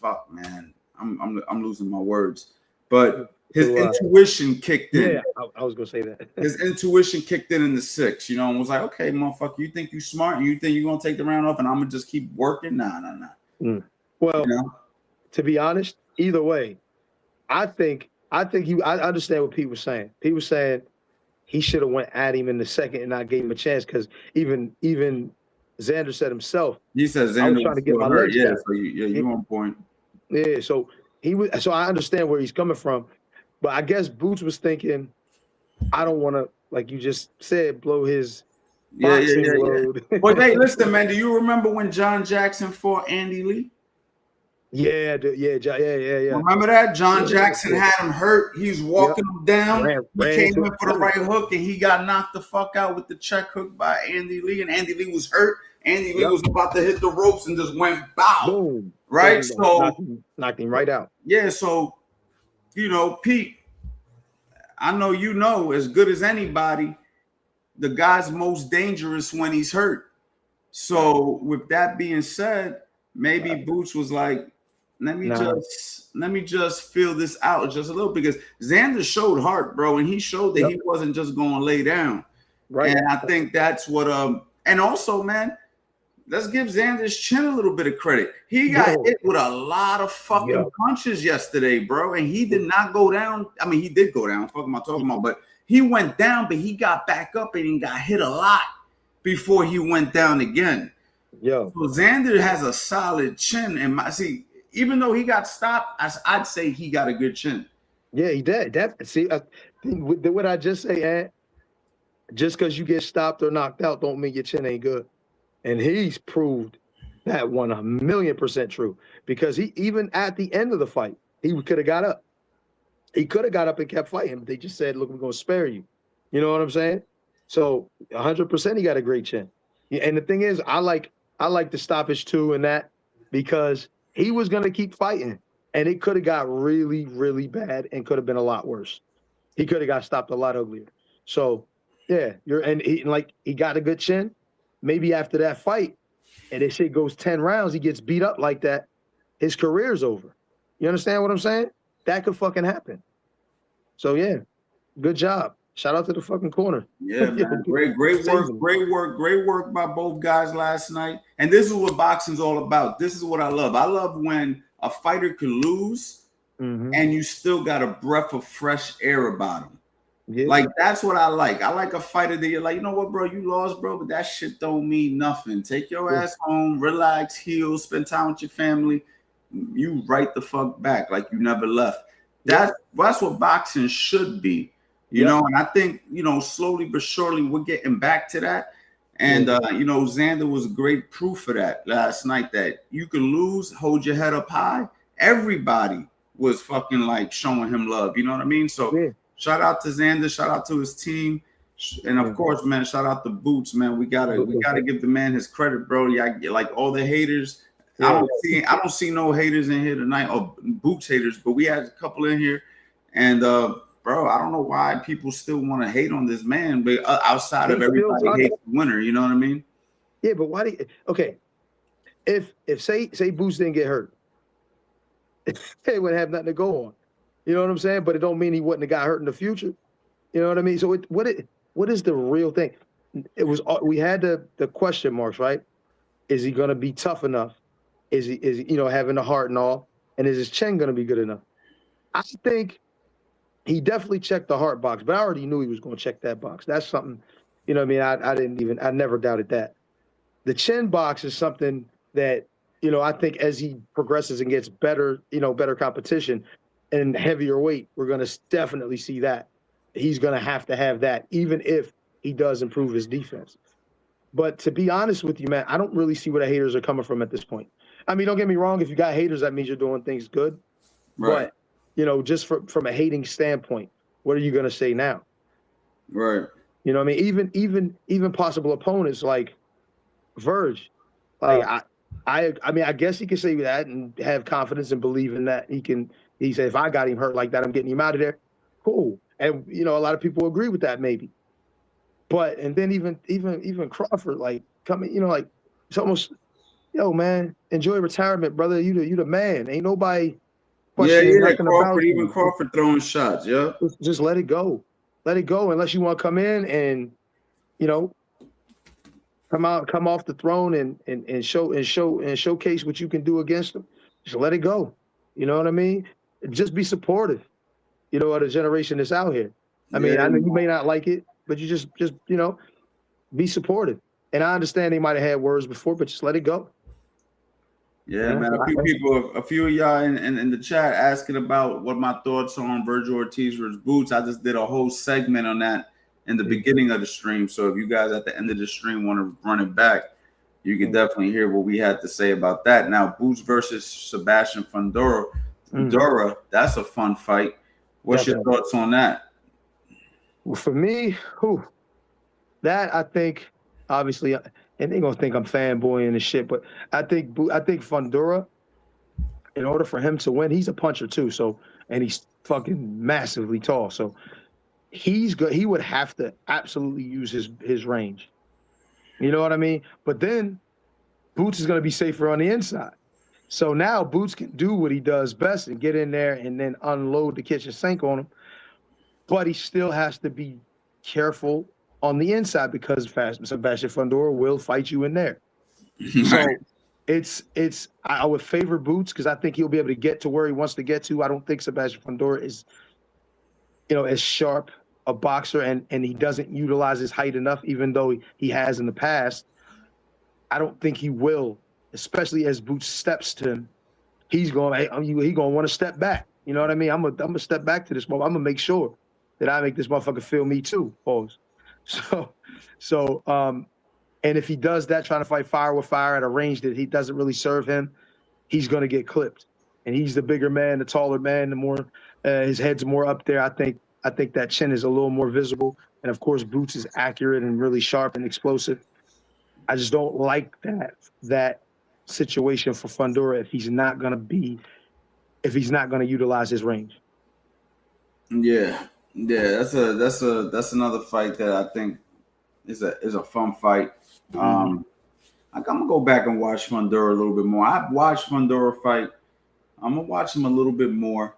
fuck, man, I'm losing my words, but his intuition kicked in. Yeah, I was gonna say that. His intuition kicked in the 6th, and was like, okay, motherfucker, you think you smart and you think you're gonna take the round off and I'm gonna just keep working? Nah. Well, to be honest, either way, I understand what Pete was saying. Pete was saying he should have went at him in the 2nd and not gave him a chance, because even Xander said himself. He said Xander I was trying to get my legs back. So you're on point. Yeah, so so I understand where he's coming from, but I guess Boots was thinking, I don't want to, like you just said, blow his boxing load. But hey, listen, man, do you remember when John Jackson fought Andy Lee? Yeah. Remember that? John Jackson had him hurt. He was walking him down. He came in for the right hook, and he got knocked the fuck out with the check hook by Andy Lee, and Andy Lee was hurt. Andy Lee was about to hit the ropes and just went bow. Boom. Right? Boom. So knocked him right out. Yeah, so Pete, I know as good as anybody, the guy's most dangerous when he's hurt. So with that being said, maybe Boots was like, let me just feel this out just a little, because Xander showed heart, bro, and he showed that he wasn't just going to lay down. Right. And I think that's what and also, man, let's give Xander's chin a little bit of credit. He got hit with a lot of fucking punches yesterday, bro, and he did not go down. I mean, he did go down. Fuck am I talking about? But he went down, but he got back up and he got hit a lot before he went down again. So Xander has a solid chin, and even though he got stopped, I'd say he got a good chin. Yeah, he did. See, what I just say, Ant, just because you get stopped or knocked out don't mean your chin ain't good. And he's proved that 1,000,000% true, because he, even at the end of the fight, he could have got up. He could have got up and kept fighting. They just said, look, we're going to spare you. You know what I'm saying? So 100% he got a great chin. And the thing is, I like the stoppage too in that, because he was going to keep fighting, and it could have got really, really bad and could have been a lot worse. He could have got stopped a lot uglier. So, yeah, he got a good chin. Maybe after that fight, and this shit goes 10 rounds, he gets beat up like that, his career's over. You understand what I'm saying? That could fucking happen. So, yeah, good job. Shout out to the fucking corner. Yeah, man. Great work by both guys last night. And this is what boxing's all about. This is what I love. I love when a fighter can lose and you still got a breath of fresh air about him. Yeah. Like, that's what I like. I like a fighter that you're like, you know what, bro, you lost, bro, but that shit don't mean nothing. Take your ass home, relax, heal, spend time with your family. You right the fuck back like you never left. That's what boxing should be. You know, and I think, slowly but surely we're getting back to that. And, Xander was great proof of that last night, that you can lose, hold your head up high. Everybody was fucking like showing him love. You know what I mean? So shout out to Xander, shout out to his team. And of course, man, shout out to Boots, man. We gotta give the man his credit, bro. Yeah, like all the haters. I don't see no haters in here tonight, or Boots haters, but we had a couple in here. And bro, I don't know why people still want to hate on this man, but outside of everybody hates the winner, you know what I mean? Yeah, but why if say Boots didn't get hurt, they wouldn't have nothing to go on. You know what I'm saying? But it don't mean he wouldn't have got hurt in the future. You know what I mean? So what is the real thing? We had the question marks, right? Is he going to be tough enough? Is he having the heart and all? And is his chin going to be good enough? I think he definitely checked the heart box, but I already knew he was going to check that box. That's something, you know what I mean? I never doubted that. The chin box is something that, I think as he progresses and gets better, better competition and heavier weight, we're going to definitely see that. He's going to have that, even if he does improve his defense. But to be honest with you, man, I don't really see where the haters are coming from at this point. I mean, don't get me wrong. If you got haters, that means you're doing things good. Right. But, just from a hating standpoint, what are you going to say now? Right. You know what I mean? Even possible opponents like Verge. Like I mean, I guess he can say that and have confidence and believe in that he can He said, if I got him hurt like that, I'm getting him out of there. Cool. And a lot of people agree with that maybe. But and then even Crawford, like coming, like it's almost, yo, man, enjoy retirement, brother. You the man. Ain't nobody questioning nothing about you. Even Crawford throwing shots, yeah. Just let it go. Let it go unless you want to come in and, come off the throne and showcase what you can do against them. Just let it go. You know what I mean? Just be supportive, of the generation that's out here. I mean, I know you may not like it, but you just be supportive. And I understand they might have had words before, but just let it go. Yeah, man. A few of y'all in the chat asking about what my thoughts are on Virgil Ortiz versus Boots. I just did a whole segment on that in the beginning of the stream. So if you guys at the end of the stream want to run it back, you can definitely hear what we had to say about that. Now, Boots versus Sebastian Fundora, that's a fun fight. What's your thoughts on that? Well, for me, that I think, obviously, and they're gonna think I'm fanboying and shit, but I think Fundora, in order for him to win, he's a puncher too. So, and he's fucking massively tall. So he's good. He would have to absolutely use his range. You know what I mean? But then Boots is gonna be safer on the inside. So now Boots can do what he does best and get in there and then unload the kitchen sink on him. But he still has to be careful on the inside because Sebastian Fundora will fight you in there. So I would favor Boots because I think he'll be able to get to where he wants to get to. I don't think Sebastian Fundora is, as sharp a boxer and he doesn't utilize his height enough, even though he has in the past. I don't think he will, especially as Boots steps to him. He's going to want to step back. You know what I mean? I'm gonna step back to this moment. I'm gonna make sure that I make this motherfucker feel me too. Pause. So, and if he does that, trying to fight fire with fire at a range that he doesn't really serve him, he's going to get clipped. And he's the bigger man, the taller man, the more his head's more up there. I think that chin is a little more visible. And of course, Boots is accurate and really sharp and explosive. I just don't like that situation for Fundora if he's not going to utilize his range. Yeah, that's another fight that I think is a fun fight. I'm gonna go back and watch Fundora a little bit more. I've watched Fundora fight. I'm gonna watch him a little bit more.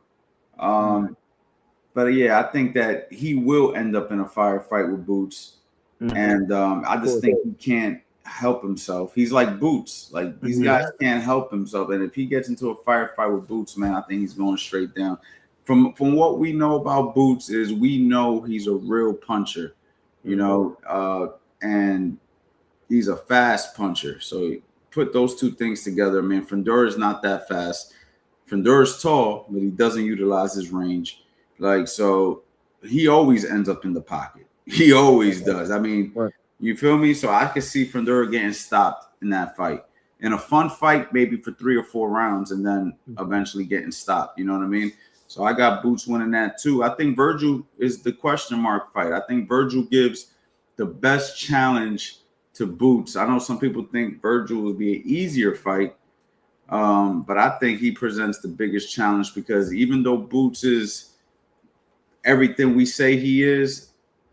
But yeah, I think that he will end up in a firefight with Boots, and I just think he can't help himself. He's like Boots. Like these guys can't help himself, and if he gets into a firefight with Boots, man, I think he's going straight down. From what we know about Boots is we know he's a real puncher, and he's a fast puncher. So put those two things together, man. Fundora is not that fast. Fundora's tall, but he doesn't utilize his range. So he always ends up in the pocket. He always does. I mean, you feel me? So I could see Fundora getting stopped in that fight. In a fun fight, maybe for 3 or 4 rounds, and then eventually getting stopped. You know what I mean? So I got Boots winning that too. I think Virgil is the question mark fight. I think Virgil gives the best challenge to Boots. I know some people think Virgil will be an easier fight, but I think he presents the biggest challenge because even though Boots is everything we say he is,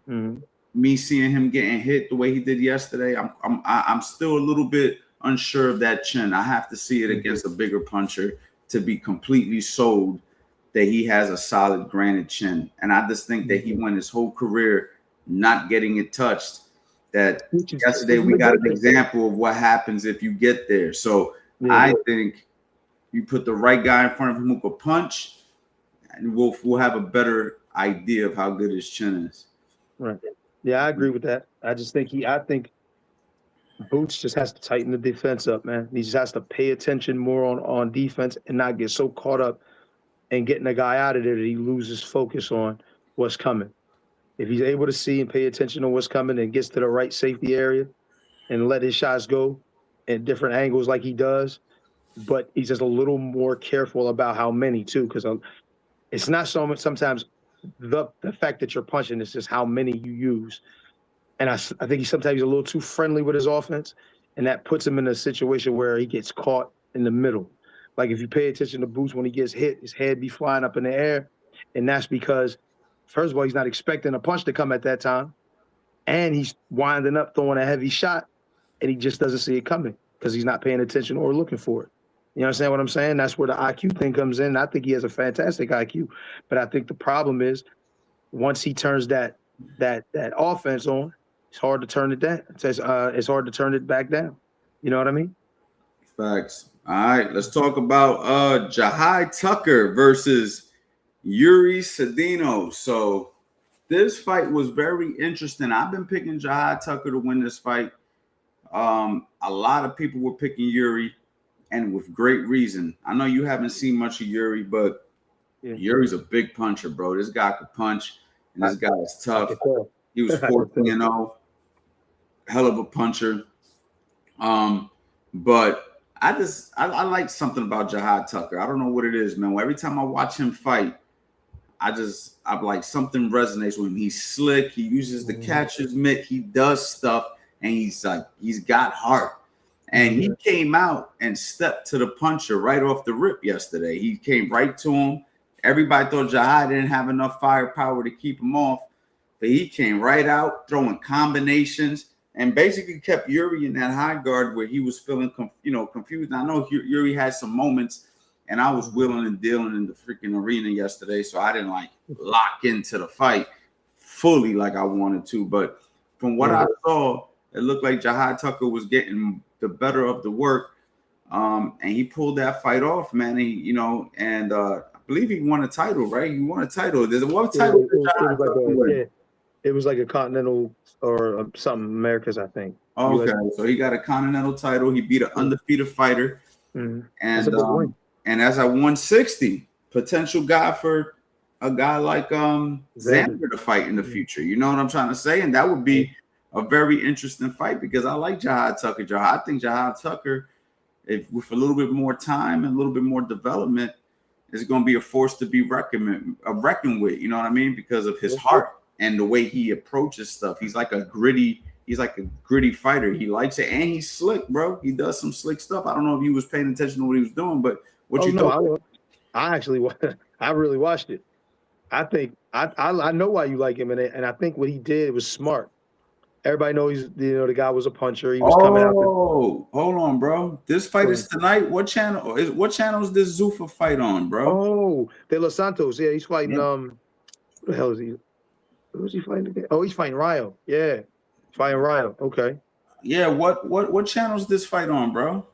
me seeing him getting hit the way he did yesterday, I'm still a little bit unsure of that chin. I have to see it against a bigger puncher to be completely sold that he has a solid granite chin. And I just think that he went his whole career not getting it touched. That yesterday we got an example of what happens if you get there. So I think you put the right guy in front of him who could punch, and we'll have a better idea of how good his chin is. Right. Yeah, I agree with that. I think Boots just has to tighten the defense up, man. He just has to pay attention more on defense and not get so caught up and getting the guy out of there that he loses focus on what's coming. If he's able to see and pay attention to what's coming and gets to the right safety area and let his shots go at different angles like he does, but he's just a little more careful about how many too, because it's not so much sometimes the fact that you're punching, it's just how many you use. And I think he's sometimes a little too friendly with his offense, and that puts him in a situation where he gets caught in the middle. Like if you pay attention to Boots when he gets hit, his head be flying up in the air, and that's because first of all he's not expecting a punch to come at that time, and he's winding up throwing a heavy shot, and he just doesn't see it coming because he's not paying attention or looking for it. You understand what I'm saying? That's where the IQ thing comes in. I think he has a fantastic IQ, but I think the problem is once he turns that offense on, it's hard to turn it down. It's hard to turn it back down. You know what I mean? Facts. All right, let's talk about Jahai Tucker versus Yuri Sedino. So this fight was very interesting. I've been picking Jahai Tucker to win this fight. A lot of people were picking Yuri, and with great reason. I know you haven't seen much of Yuri, but Yuri's a big puncher, bro. This guy could punch, and this guy is tough. He was 14-0, hell of a puncher. But I like something about Jahai Tucker. I don't know what it is, man. Every time I watch him fight, I'm like something resonates with him. He's slick. He uses the catcher's mitt. He does stuff, and he's got heart. And he came out and stepped to the puncher right off the rip yesterday. He came right to him. Everybody thought Jahai didn't have enough firepower to keep him off, but he came right out throwing combinations and basically kept Yuri in that high guard where he was feeling confused. I know Yuri had some moments, and I was wheeling and dealing in the freaking arena yesterday, so I didn't lock into the fight fully like I wanted to. But from what I saw, it looked like Jahai Tucker was getting the better of the work, and he pulled that fight off, man. And I believe he won a title, right? He won a title. There's one title. It was like a Continental or something Americas, I think. Okay, so he got a Continental title. He beat an undefeated fighter, and as a 160 potential guy for a guy like Xander to fight in the future. You know what I'm trying to say? And that would be a very interesting fight because I like Jahai Tucker. I think Jahai Tucker, if with a little bit more time and a little bit more development, is going to be a force to be reckoned with. You know what I mean? Because of his heart and the way he approaches stuff. He's like a gritty fighter. He likes it, and he's slick, bro. He does some slick stuff. I don't know if you was paying attention to what he was doing, but I really watched it. I think I know why you like him, and I think what he did was smart. Everybody knows the guy was a puncher. He was coming out. Oh, hold on, bro. This fight is tonight. What channel is this Zuffa fight on, bro? Oh, De Los Santos. Yeah, he's fighting. What the hell is he? Who's he fighting again? Oh, he's fighting Ryo. Yeah, fighting Ryo. Okay. Yeah. What channel is this fight on, bro?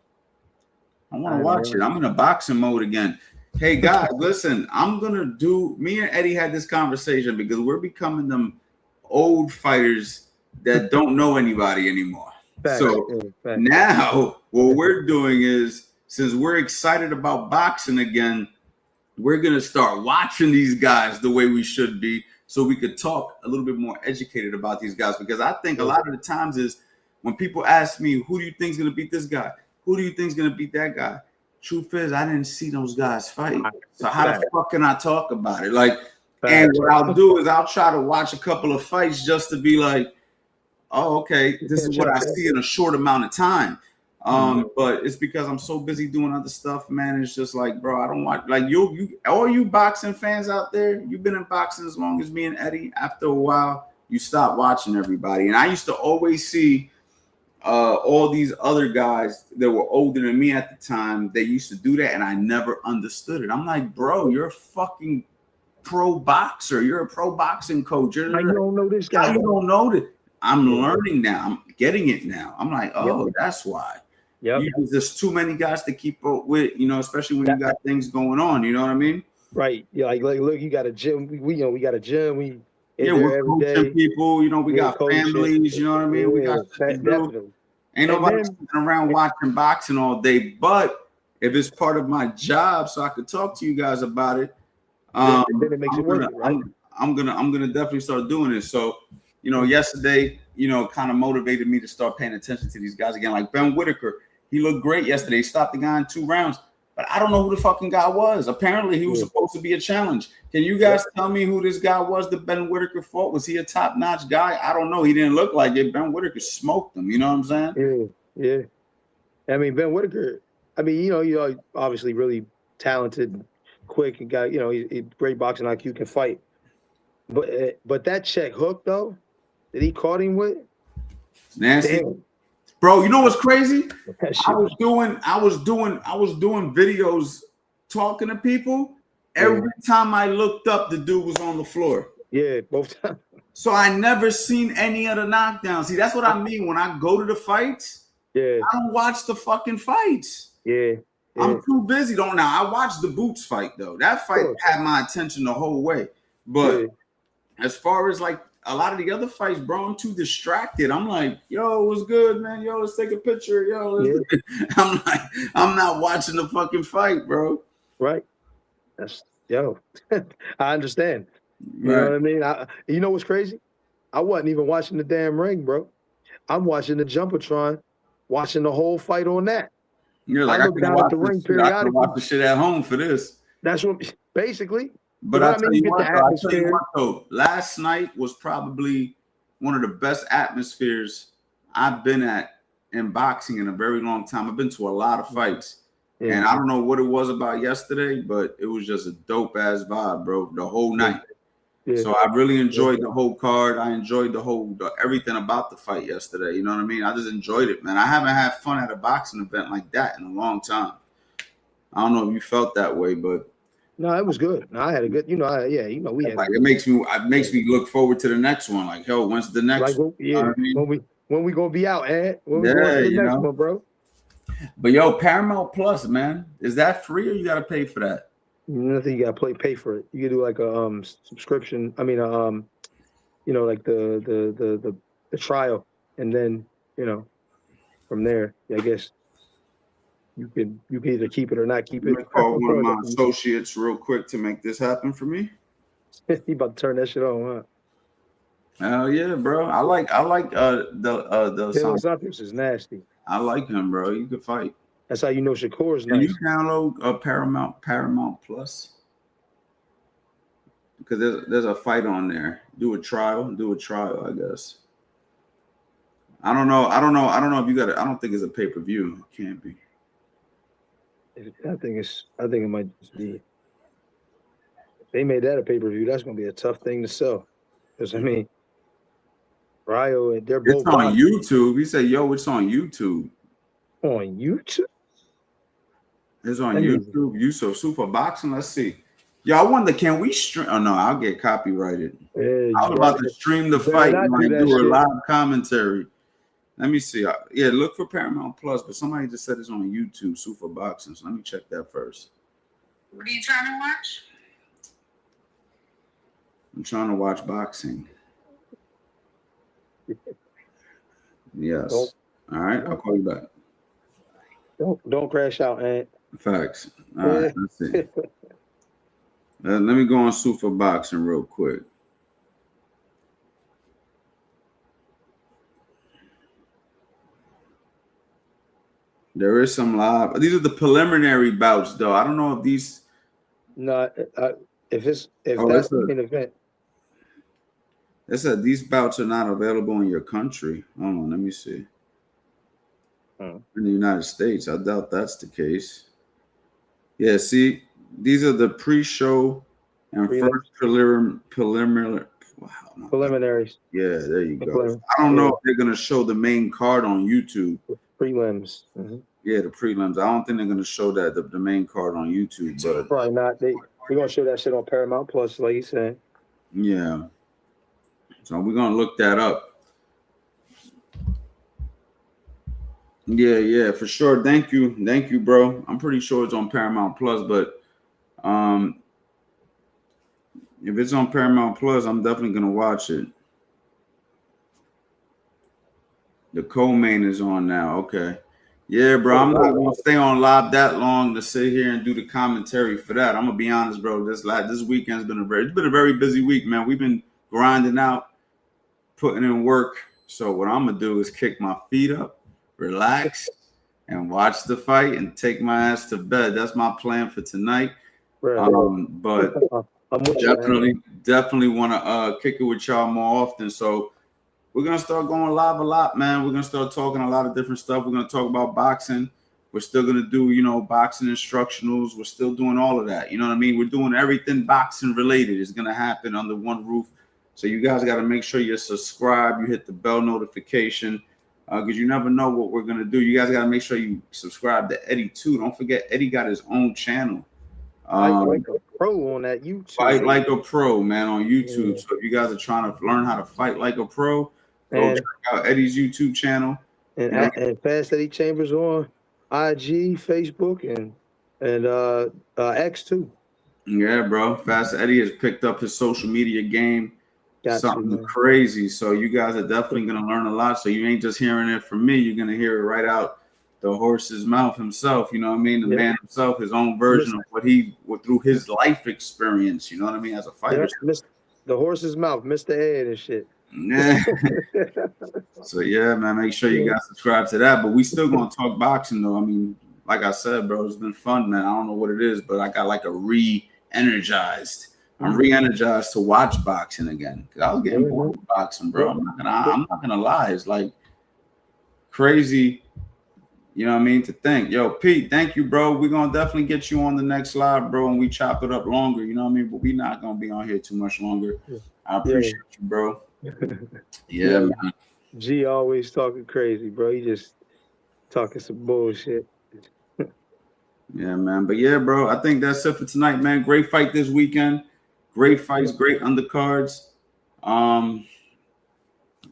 I want to watch it. I'm in a boxing mode again. Hey guys, listen. Me and Eddie had this conversation because we're becoming them old fighters that don't know anybody anymore. Now what we're doing is, since we're excited about boxing again, we're going to start watching these guys the way we should be so we could talk a little bit more educated about these guys. Because I think a lot of the times is when people ask me, who do you think is going to beat this guy? Who do you think is going to beat that guy? Truth is, I didn't see those guys fight. So how the fuck can I talk about it? And what I'll do is I'll try to watch a couple of fights just to be like, oh, okay, this is what I see in a short amount of time. But it's because I'm so busy doing other stuff, man. It's just like, bro, I don't watch all you boxing fans out there. You've been in boxing as long as me and Eddie. After a while, you stop watching everybody. And I used to always see all these other guys that were older than me at the time. They used to do that, and I never understood it. I'm like, bro, you're a fucking pro boxer. You're a pro boxing coach. You don't know this guy. You don't know that. I'm learning now. I'm getting it now. I'm like, oh, that's why. There's too many guys to keep up with, especially when you got things going on. You know what I mean? Right. Yeah. Like look, you got a gym. We got a gym. We're coaching people. We got families. You know what I mean? We got definitely. Ain't nobody sitting around watching boxing all day. But if it's part of my job, so I could talk to you guys about it, then it makes it worth it, right? I'm gonna definitely start doing this. So, yesterday, kind of motivated me to start paying attention to these guys again. Like Ben Whitaker, he looked great yesterday. He stopped the guy in 2 rounds, but I don't know who the fucking guy was. Apparently, he was supposed to be a challenge. Can you guys tell me who this guy was that Ben Whitaker fought? Was he a top-notch guy? I don't know. He didn't look like it. Ben Whitaker smoked him. You know what I'm saying? Yeah. I mean, Ben Whitaker, I mean, obviously really talented, quick, and got he great boxing IQ, can fight. But that check hook though that he caught him with, It's nasty. damn, Bro, you know what's crazy? that shit. I was doing videos talking to people. Every time I looked up, the dude was on the floor. Yeah, both times. So I never seen any of the knockdowns. See, that's what I mean. When I go to the fights, Yeah, I don't watch the fucking fights. yeah. I'm too busy. Now I watched the Boots fight though. That fight had my attention the whole way. But as far as like a lot of the other fights, bro, I'm too distracted. I'm like, yo, what's good, man? Yo, let's take a picture. Yo, I'm like, I'm not watching the fucking fight, bro. Right. That's I understand. You know what I mean? You know what's crazy? I wasn't even watching the damn ring, bro. I'm watching the Jumbotron, watching the whole fight on that. You're like, I look down at the ring periodically. I can watch the shit at home for this. That's what basically. But I tell you what, though, last night was probably one of the best atmospheres I've been at in boxing in a very long time. I've been to a lot of fights. Yeah. And I don't know what it was about yesterday, but it was just a dope ass vibe, bro, the whole night. Yeah. So I really enjoyed the whole card. I enjoyed everything about the fight yesterday. You know what I mean? I just enjoyed it, man. I haven't had fun at a boxing event like that in a long time. I don't know if you felt that way, but no, it was good. No, I had a good, we had like it makes me look forward to the next one. Like, yo, when's the next one? You know what I mean? when we gonna be out, Ed? When we going to the next one, bro? But yo, Paramount Plus, man, is that free or you gotta pay for that? Nothing. You gotta pay for it. You can do like a subscription. I mean, like the trial, and then from there, I guess you can either keep it or not keep it. I'm gonna call one of my associates real quick to make this happen for me. You about to turn that shit on, huh? Hell yeah, bro. I like the Santos is nasty. I like him, bro. You can fight. That's how you know Shakur's nice. Can you download Paramount Plus? Because there's a fight on there. Do a trial, I guess. I don't know if you got it. I don't think it's a pay-per-view. It can't be. I think it might just be. If they made that a pay-per-view, that's gonna be a tough thing to sell. Because I mean, Ryo and they're both on YouTube. He said, yo, it's on YouTube. On YouTube? It's on YouTube. Yusuf Super Boxing. Let's see. Yo, I wonder, can we stream? Oh no, I'll get copyrighted. I was about to stream the fight and do a live commentary. Let me see. Yeah, look for Paramount Plus, but somebody just said it's on YouTube, Super Boxing. So let me check that first. What are you trying to watch? I'm trying to watch boxing. Yes. All right, I'll call you back. Don't crash out, man. Facts. All right, let's see. Let me go on Super Boxing real quick. There is some live. These are the preliminary bouts, though. I don't know if these. No, if that's the main event. It said these bouts are not available in your country. Hold on, let me see. In the United States, I doubt that's the case. Yeah, see, these are the pre-show and first preliminary. Wow, preliminaries. Yeah, there you go. I don't know if they're gonna show the main card on YouTube. Prelims. Mm-hmm. Yeah, the prelims. I don't think they're gonna show that the main card on YouTube, but probably not. We're gonna show that shit on Paramount Plus, like you said. Yeah. So we're gonna look that up. Yeah, for sure. Thank you, bro. I'm pretty sure it's on Paramount Plus, but if it's on Paramount Plus, I'm definitely gonna watch it. The co-main is on now. Okay. Yeah, bro. I'm not gonna stay on live that long to sit here and do the commentary for that. I'm gonna be honest, bro. This weekend's been a very busy week, man. We've been grinding out, putting in work. So what I'm gonna do is kick my feet up, relax, and watch the fight and take my ass to bed. That's my plan for tonight. But definitely want to kick it with y'all more often. So we're gonna start going live a lot, man. We're gonna start talking a lot of different stuff. We're gonna talk about boxing. We're still gonna do, you know, boxing instructionals. We're still doing all of that. You know what I mean? We're doing everything boxing related. It's gonna happen under one roof. So you guys got to make sure you're subscribed. You hit the bell notification because you never know what we're gonna do. You guys got to make sure you subscribe to Eddie too. Don't forget, Eddie got his own channel. Fight like a pro on that YouTube. Fight like a pro, man, on YouTube. Yeah. So if you guys are trying to learn how to fight like a pro, go check out Eddie's YouTube channel. And Fast Eddie Chambers on IG, Facebook, and X too. Yeah, bro. Fast Eddie has picked up his social media game. Something crazy. So you guys are definitely going to learn a lot. So you ain't just hearing it from me. You're going to hear it right out the horse's mouth himself. You know what I mean? The man himself, his own version of what he went through, his life experience. You know what I mean? As a fighter. The horse's mouth, Mr. Ed and shit. Yeah. So yeah, man, make sure you guys subscribe to that. But we still going to talk boxing though. I mean, like I said, bro, it's been fun, man. I don't know what it is, but I got like a re-energized. I'm re-energized to watch boxing again because I was getting bored with boxing, bro. I'm not gonna lie. It's like crazy, you know what I mean? To think, yo, Pete, thank you, bro. We're gonna definitely get you on the next live, bro, and we chop it up longer. You know what I mean? But we're not gonna be on here too much longer. I appreciate you, bro. Yeah, man. G always talking crazy, bro. He just talking some bullshit. Yeah, man. But yeah, bro, I think that's it for tonight, man. Great fight this weekend. Great fights, great undercards. And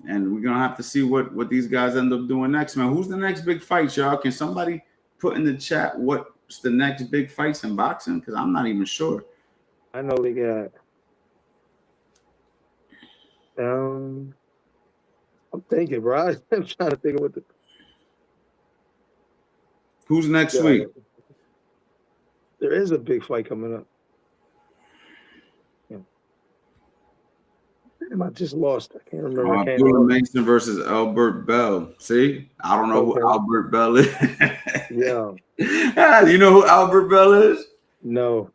we're gonna have to see what these guys end up doing next, man. Who's the next big fight, y'all? Can somebody put in the chat what's the next big fights in boxing? Because I'm not even sure. I know they got I'm thinking, bro. I'm trying to think of what the who's next week? There is a big fight coming up. I just lost. I can't remember. Abdullah Mason versus Albert Bell. See, I don't know who Albert Bell is. Yeah. You know who Albert Bell is? No.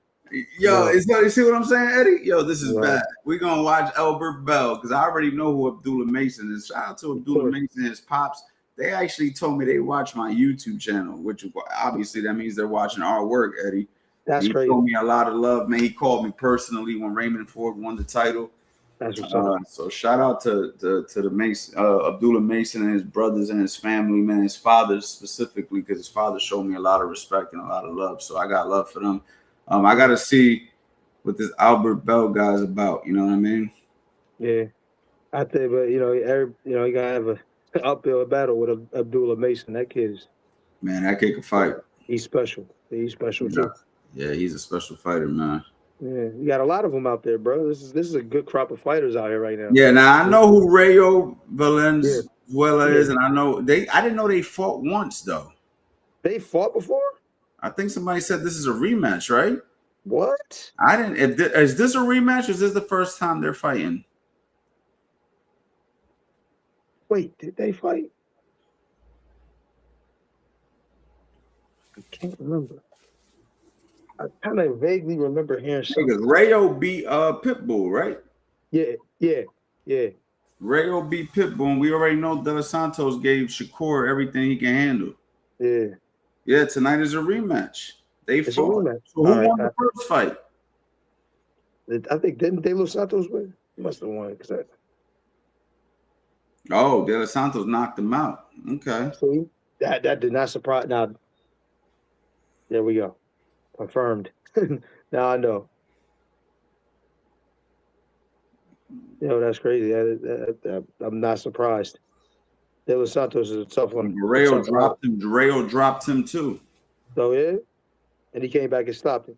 Yo, you see what I'm saying, Eddie? Yo, this is bad. We're gonna watch Albert Bell because I already know who Abdullah Mason is. Shout out to Abdullah Mason and his pops. They actually told me they watch my YouTube channel, which obviously that means they're watching our work, Eddie. That's crazy. He showed me a lot of love, man. He called me personally when Raymond Ford won the title. That's what's up. So shout out to the Mason, Abdullah Mason and his brothers and his family, man. His father specifically, because his father showed me a lot of respect and a lot of love. So I got love for them. I got to see what this Albert Bell guy's about. You know what I mean? Yeah, I think, but you gotta have an uphill battle with Abdullah Mason. That kid is, man, that kid can fight. He's special. He's special too. Yeah, he's a special fighter, man. Yeah, you got a lot of them out there, bro. This is a good crop of fighters out here right now. Yeah, now I know who Rayo Valenzuela is, and I didn't know they fought once though. They fought before? I think somebody said this is a rematch, right? What? I didn't. Is this a rematch? Or is this the first time they're fighting? Wait, did they fight? I can't remember. I kind of vaguely remember hearing something. Because Rayo beat Pitbull, right? Yeah. Rayo beat Pitbull, and we already know De Los Santos gave Shakur everything he can handle. Yeah, tonight is a rematch. They fought. So who won the first fight? I think didn't De Los Santos win? He must have won. Oh, De Los Santos knocked him out. Okay. So that did not surprise. Now, there we go. Confirmed. Now I know. That's crazy. I'm not surprised. De Los Santos is a tough one. Rayo dropped him. Rayo dropped him too. So yeah, and he came back and stopped him.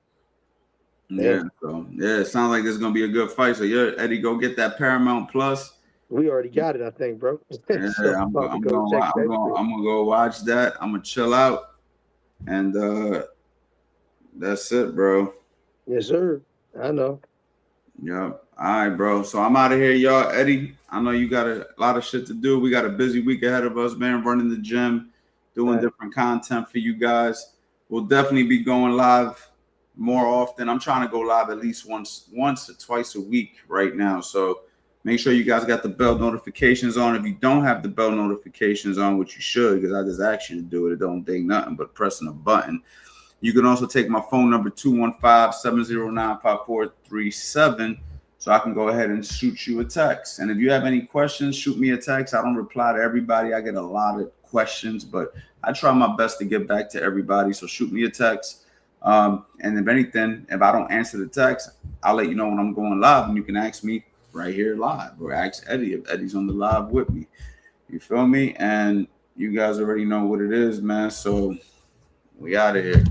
Yeah. So it sounds like this is gonna be a good fight. So yeah, Eddie, go get that Paramount Plus. We already got it, I think, bro. Yeah, So I'm gonna go watch that. I'm gonna chill out, and that's it, bro. Yes, sir. I know. Yep. All right, bro. So I'm out of here, y'all. Eddie, I know you got a lot of shit to do. We got a busy week ahead of us, man. Running the gym, doing different content for you guys. We'll definitely be going live more often. I'm trying to go live at least once or twice a week right now. So Make sure you guys got the bell notifications on. If you don't have the bell notifications on, which you should, because I just asked you to do it. It don't take nothing but pressing a button. You can also take my phone number, 215-709-5437, so I can go ahead and shoot you a text. And if you have any questions, shoot me a text. I don't reply to everybody. I get a lot of questions, but I try my best to get back to everybody. So shoot me a text. And if anything, if I don't answer the text, I'll let you know when I'm going live, and you can ask me right here live, or ask Eddie if Eddie's on the live with me. You feel me? And you guys already know what it is, man. So we out of here.